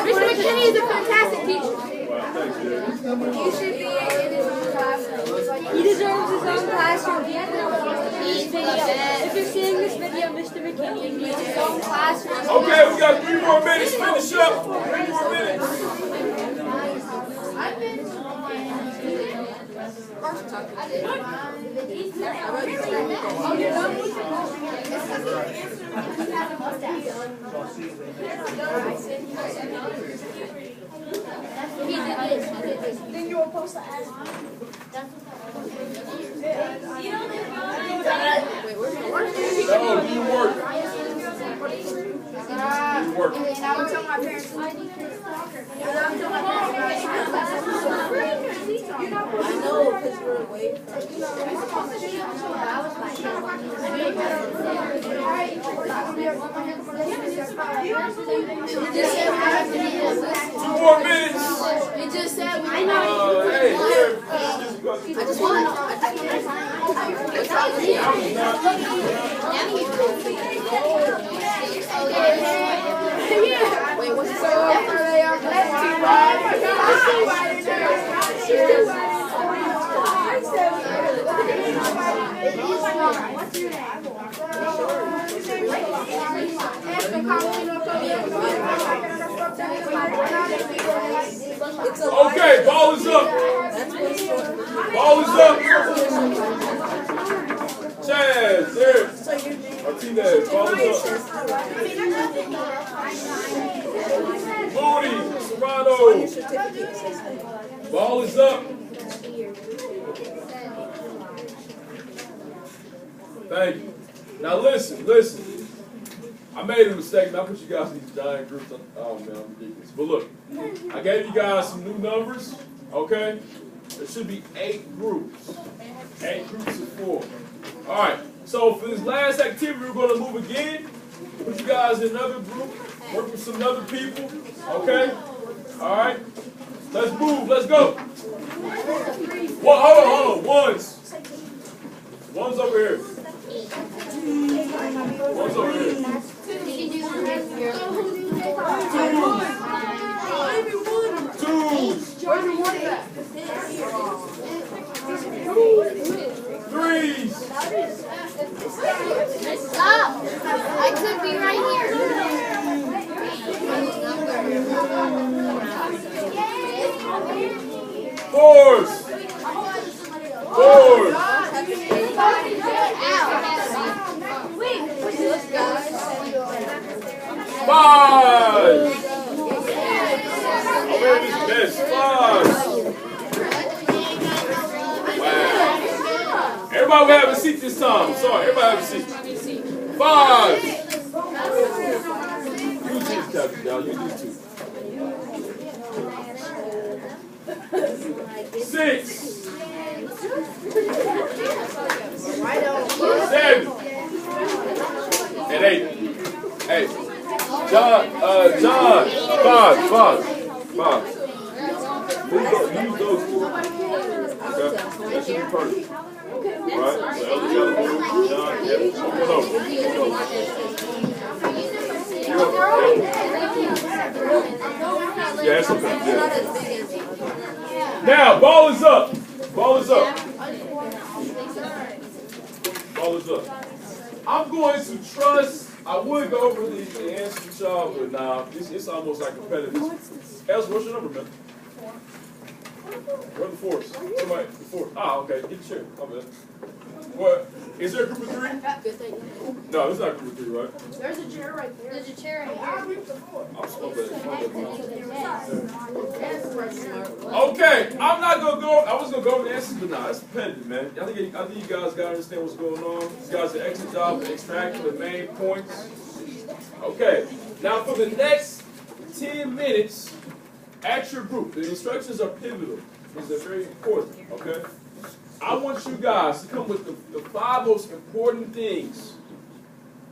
Mr. McKinney is a fantastic teacher. Wow, thanks, dude. He should be in his own classroom. He deserves his own classroom. If you're seeing this video, Mr. McKinney needs his own classroom. Okay, we got 3 more minutes. Finish up. 3 more minutes. talking about Then you were supposed to ask me. Wait, where's my work? No, do your work. Do your work. And I would tell my parents. I know, because we're away from Two more minutes. It just said we Hey, I just want to what's wrong with you? Wait, what's the okay, ball is up. Ball is up. Chaz, there. Martinez, ball is up. Moody, Serrano. Ball is up. Thank you. Now listen. I made a mistake. I put you guys in these giant groups. Oh man, I'm ridiculous. But look, I gave you guys some new numbers. Okay? There should be 8 groups. 8 groups of 4. All right. So for this last activity, we're going to move again. Put you guys in another group. Work with some other people. Okay? All right. Let's move. Let's go. Well, hold on. One's over here. One's over here. Twos. Threes. Stop! I could be right here. Fours. Five. I'm ready to miss. 5. Wow. Everybody will have a seat this time. Sorry, everybody have a seat. 5. Use these captains, y'all. Use these 2. 6. 7. And 8. 8. John. 5. Use those 2. Okay, that should be perfect. All right. The other John. Yep. Yeah, it's okay. Yeah. Now, ball is up. Ball is up. Ball is up. I'm going to trust. I would go over the answer to y'all, but nah, it's almost like competitive. Els, what's your number, man? Where are the 4s? Somebody, the 4. Ah, okay. Get the chair. My bad. What? Is there a group of 3? No, it's not a group of 3, right? There's a chair right there. There's a chair right here. I'm so bad. Okay, I'm not gonna go. I was gonna go over the answers, but nah, it's competitive, man. I think you guys gotta understand what's going on. You guys did an excellent job of extracting the main points. Okay, now for the next 10 minutes at your group, the instructions are pivotal. These are very important. Okay, I want you guys to come with the 5 most important things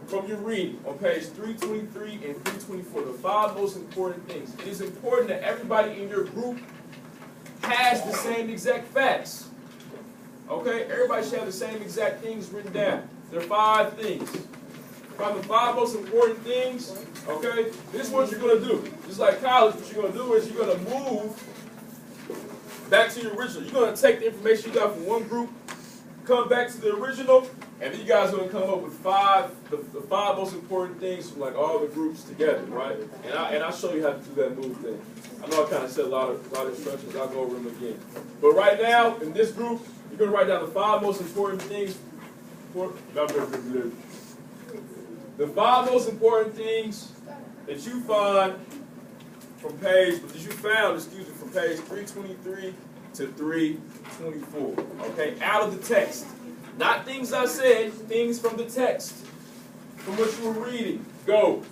from your reading on page 323 and 324, the 5 most important things. It is important that everybody in your group has the same exact facts. Okay? Everybody should have the same exact things written down. There are 5 things. Find the 5 most important things. Okay? This is what you're going to do. Just like college, what you're going to do is you're going to move back to your original. You're going to take the information you got from one group, come back to the original, and then you guys are going to come up with the 5 most important things from like all the groups together, right? And I'll show you how to do that move thing. I know I kind of said a lot of instructions. I'll go over them again. But right now, in this group, You're going to write down the 5 most important things. The 5 most important things that you find from page 323 to 324. Okay, out of the text. Not things I said, things from the text. From what you were reading. Go.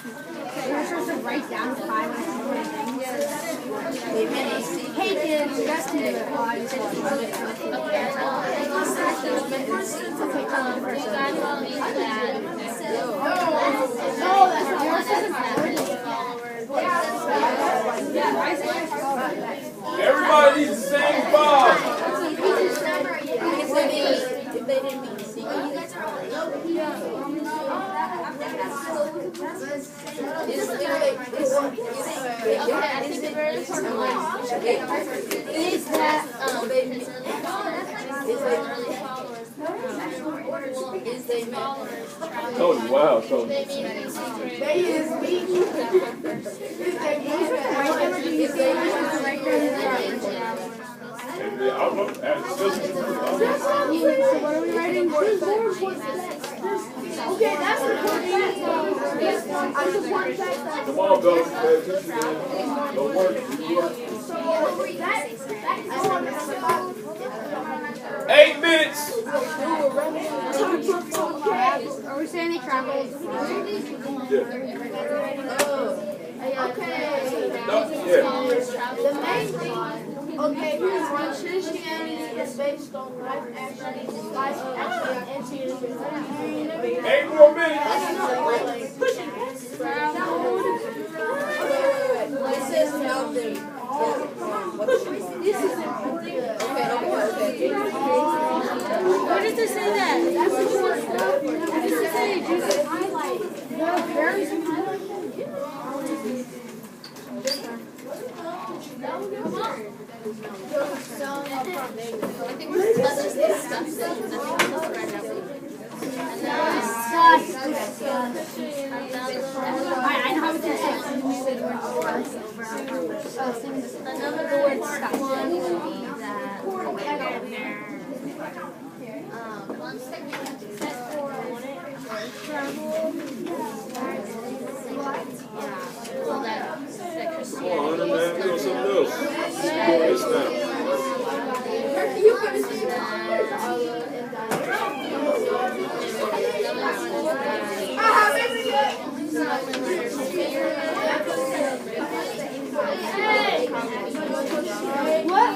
We're supposed to write down the 5 most important things. Hey kids, you guys can do it. Oh, I just want to do it. Everybody needs the same 5. If they didn't mean Oh, wow. So, What are we writing? Okay, that's the come on, Bill. Don't work. 8 minutes. Are we saying they traveled? Yeah. Okay. No, yeah. The main thing, okay, Christianity is based on life action and intuition. 8 more minutes. It says tell them. This is important. Okay. Where does it say that? What does it say? Jesus highlight. No, very I know how to say it. Another word one would be that Come on, Hunter, man. We're doing something else. Yes, now. What?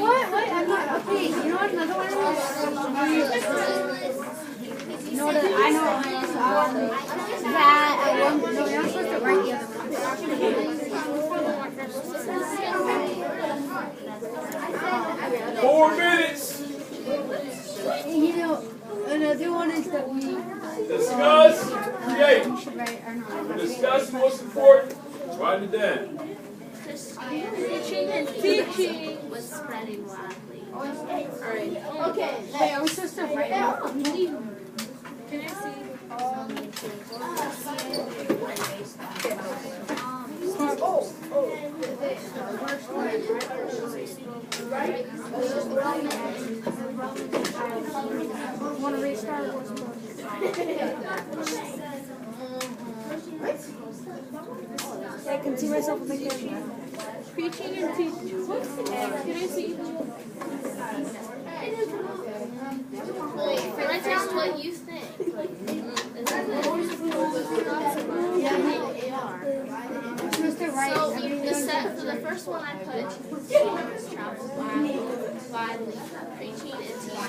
I'm not, okay, you know what another one is? You know what, I know, that, no, you're not supposed to write the other one. 4 minutes. You know, another one is that we Discuss, create. should write, or not. Discuss what's important. Write it down. teaching was spreading widely. Alright. Okay, Wait, are we supposed to write down? Can I see? Want to restart? I can see myself in the camera. Preaching and teaching. Can I see? Write down what you think. So for the first one I put travel widely, preaching and teaching.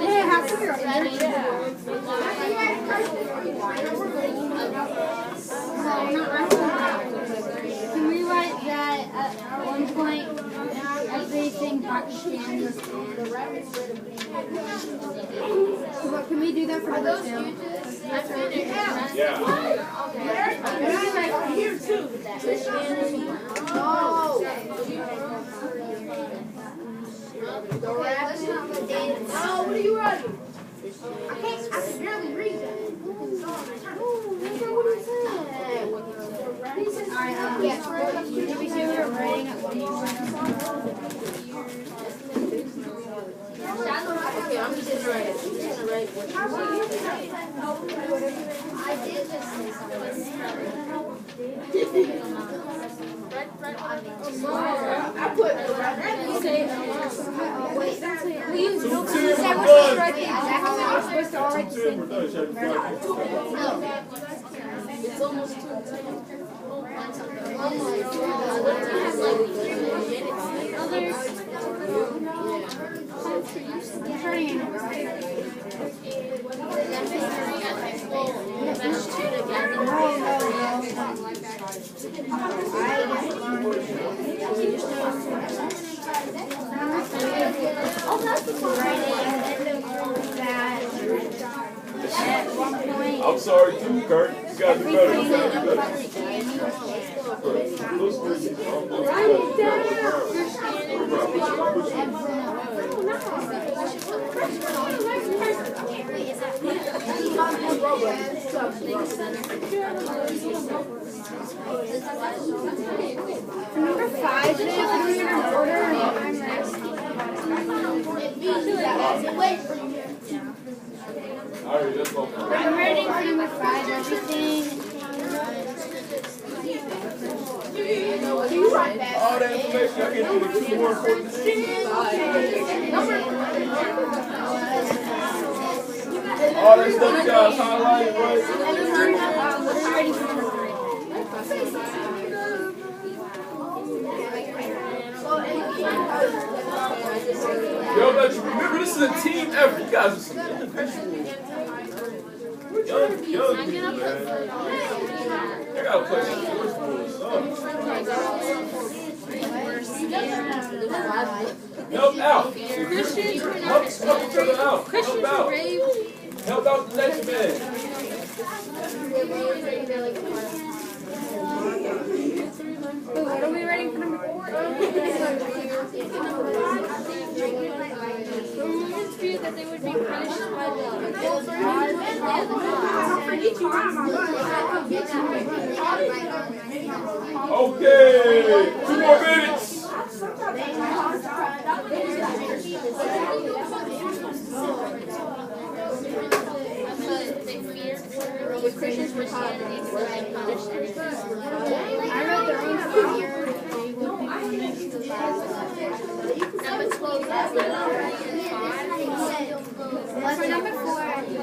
Hey, how come you're Can we write that at one point everything but Christianity? Can we do that for the two? Yeah. here too. No. Oh, what are you writing? I can barely read that. Alright, did we say we were writing at one point? I did just say something. I put you say wait. We use Two no teams said are we're done. supposed to write the exact same. We're supposed to all write the Two same. we're done. Check the It's almost 2:10. I'm sorry too, Kurt. You gotta do better. You gotta do better. Number 5, should we in order? Alright, let's go. I'm ready for number 5. Everything. All that information I get you the two more important things. All that stuff you guys highlighted, right? Ready for number 3. Yo, but you remember this is a team effort. You guys are some individual. Young people, man. They gotta play some sports for Help out. Help each other out. Help out. Help out the next man. What are we writing for number 4? Romans fear that they would be punished by Okay. 2 more minutes. The Christians were taught that they would be punished. I wrote their own fear they would be punished by number 12. For number 4, I put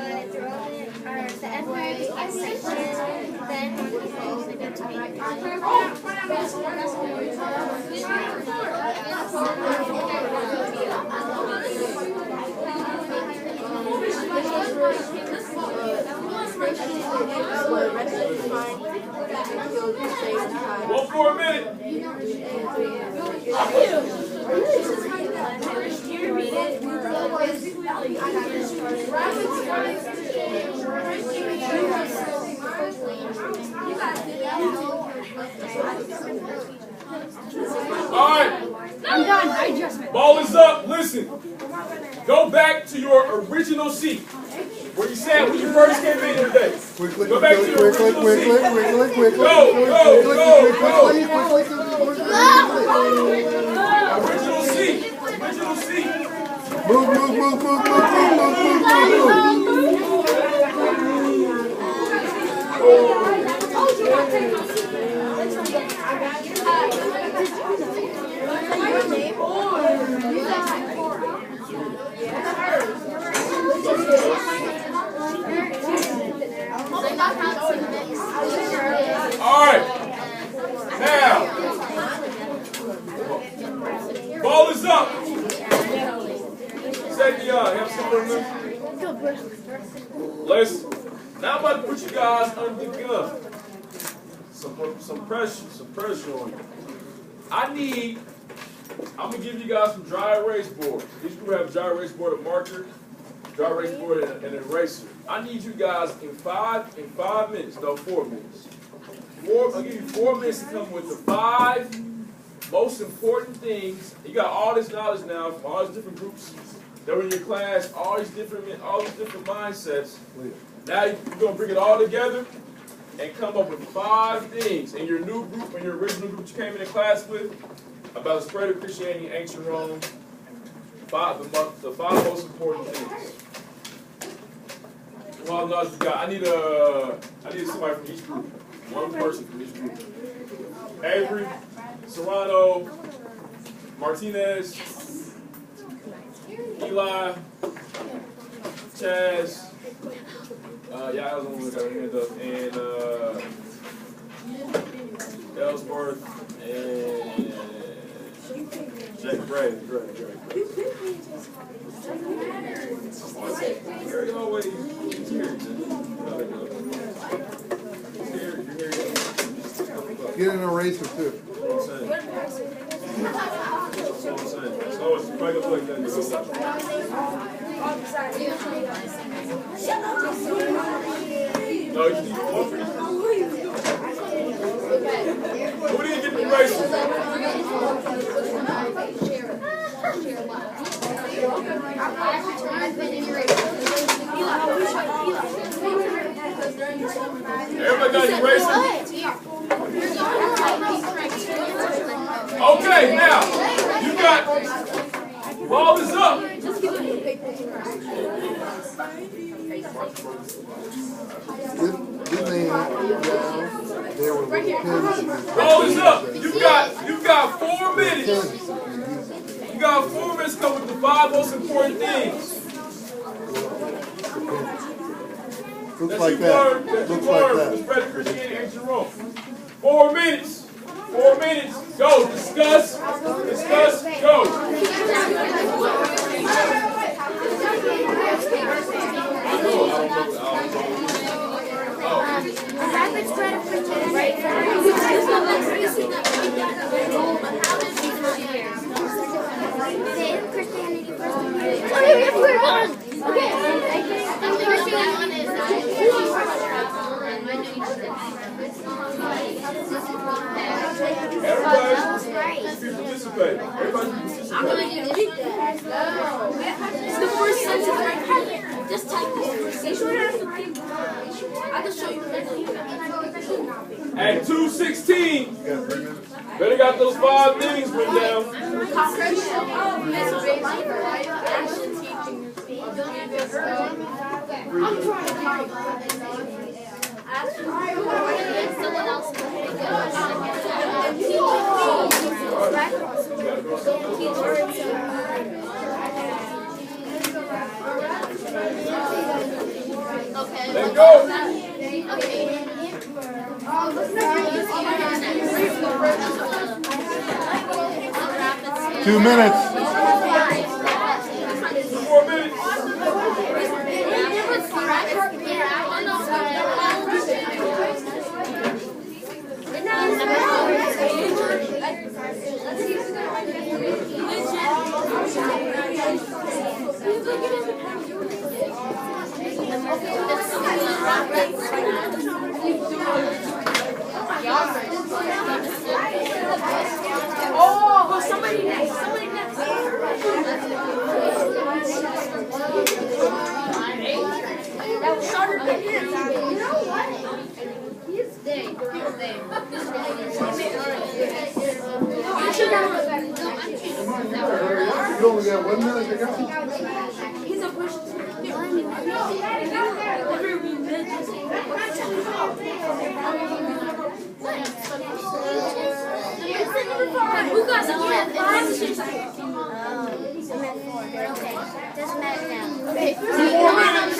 the F word, section, then they go to me. One more minute. All right. I'm done. I just meant. Ball is up. Listen. Go back to your original seat. Where you sat when you first came in today. Go back to your original seat. Go. Original seat. Original seat. Move. All right. Now, ball is up. Second yard. Have someone listen. Now I'm about to put you guys under the gun. Some pressure on you. I'm gonna give you guys some dry erase boards. Each group have a dry erase board, a marker, dry erase board, and an eraser. I need you guys in 5 minutes, no 4 minutes. I'll give you 4 minutes to come with the 5 most important things. You got all this knowledge now from all these different groups that were in your class, all these different mindsets. Now you're gonna bring it all together and come up with 5 things in your new group and your original group you came into class with about the spread of Christianity in ancient Rome. The 5 most important things. Well, no, I need somebody from each group. One person from each group. Avery, Serrano, Martinez, Eli, Chaz. Yeah, I was the one who got her hand up, and Ellsworth and Jake Gray. Gary always here. Get an eraser too. So it's probably like that. No, you need one. Who didn't get the eraser? Everybody got your eraser? Okay, now, you got, ball is up. Didn't they have they were little pins? Ball is up. You got 4 minutes. You got 4 minutes to come with the 5 most important things. Looks like that. Looks like that. The spread of Christianity in ancient Rome. 4 minutes. 4 minutes. Go. Discuss. Go. The rapid spread of Christianity. Christianity first. Everybody participate. I'm going to delete that. It's the first sentence right here. Just type this. I can show you. At 2:16, better got those 5 things written down. Let's go. 2 minutes. 4 minutes. Oh, somebody next. That was shorter than him. You know what? He's dead. You only got 1 minute to go. He's a person. Who got the Doesn't matter now. Okay. 2 more minutes.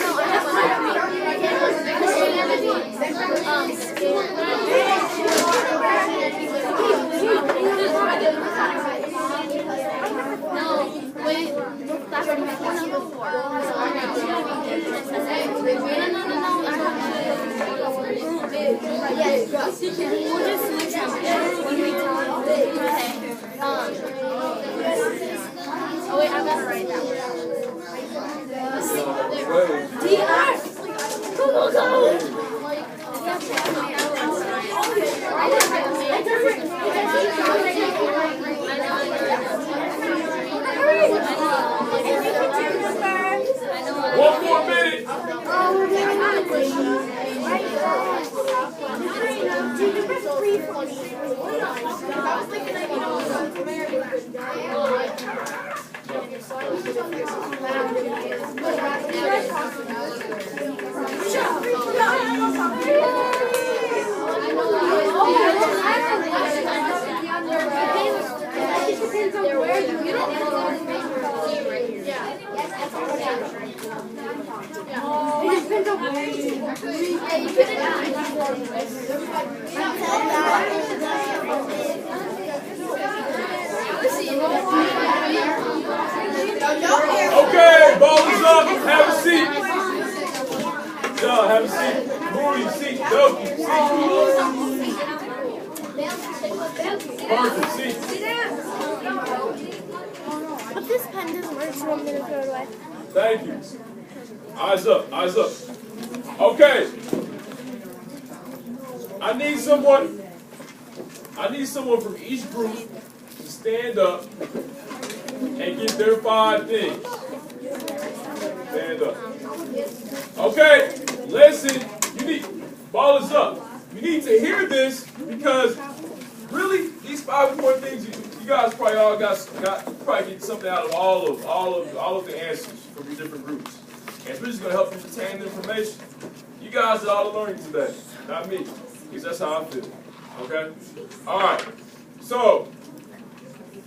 No, wait. That's number 4. Yes. We'll just switch them when we talk. Okay. Oh wait, I got it right now. DR! Go, go, go! One more minute. Okay, ball is up. Have a seat. John, have a seat. Moody, seat. Doki, seat. Parker, seat. If this pen doesn't work, so I'm gonna throw it away. Thank you. Eyes up, eyes up. Okay. I need someone from each group to stand up and give their 5 things. Stand up. Okay, listen, ball is up. You need to hear this because really these 5 important things you guys probably all got probably get something out of all of the answers from your different groups. And it's just gonna help you retain the information. You guys are all learning today, not me, because that's how I feel. Okay? Alright. So,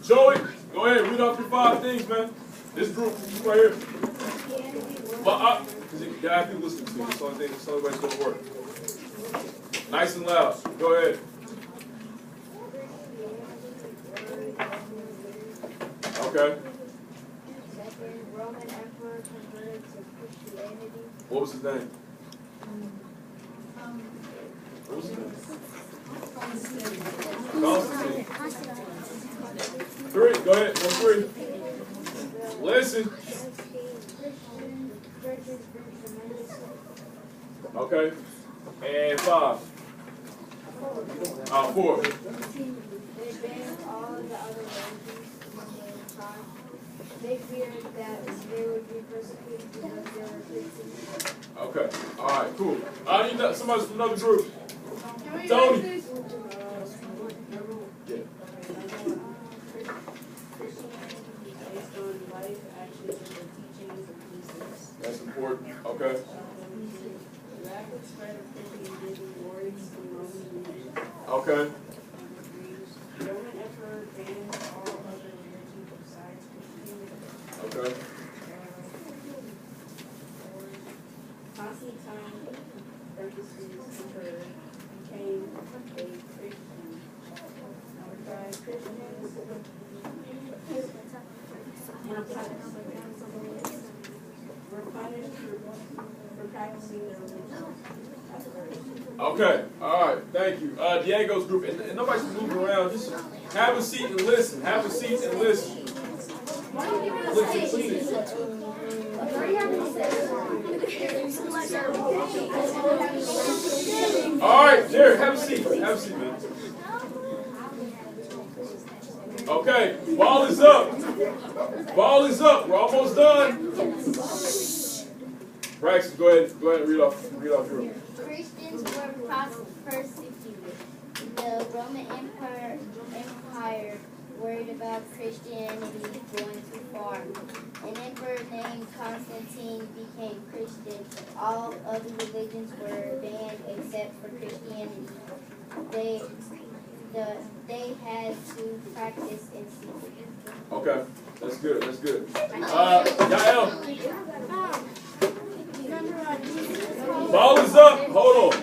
Joey, go ahead, read off your 5 things, man. This group right here. But because you got people listening to you. That's the only thing, that's the only way it's gonna work. Nice and loud. Go ahead. Okay. Roman emperor converted to Christianity. What was his name? What was his name? Constantine. 3. Go ahead. 3. Listen. Okay. And 5. 4. They banned all the other religions from their time. They feared that they would be persecuted because they were Christians. Okay. All right. Cool. I need somebody from another group. Tony. Yeah. That's important. Okay. Okay. Okay. Constantine purposes emperor became a Christian. Christians were punished for practicing their religion. Okay. All right. Thank you. Diego's group, and nobody's moving around. Just have a seat and listen. Have a seat and listen. Listen. All right, Jared, have a seat. Have a seat, man. Okay, ball is up. Ball is up. We're almost done. Braxton, go ahead and read off your. Christians were persecuted. The Roman Empire worried about Christianity going too far. An emperor named Constantine became Christian. All other religions were banned except for Christianity. They had to practice in secret. Okay, that's good. That's good. Yael. Ball is up. Hold on.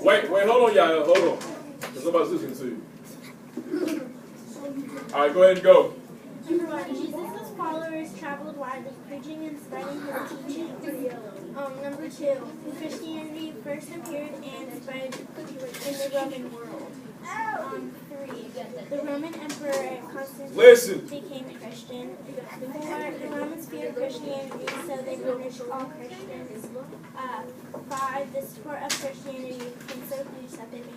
Wait, hold on, Yael. Hold on. Because nobody's listening to you. All right, go ahead and go. Jesus' followers traveled widely, preaching and spreading his teaching. Number 2, Christianity first appeared and spread in the Roman world. 3, the Roman Emperor Constantine became Christian. 4, the Romans feared Christianity, so they punished all Christians. 5, the support of Christianity became so huge that they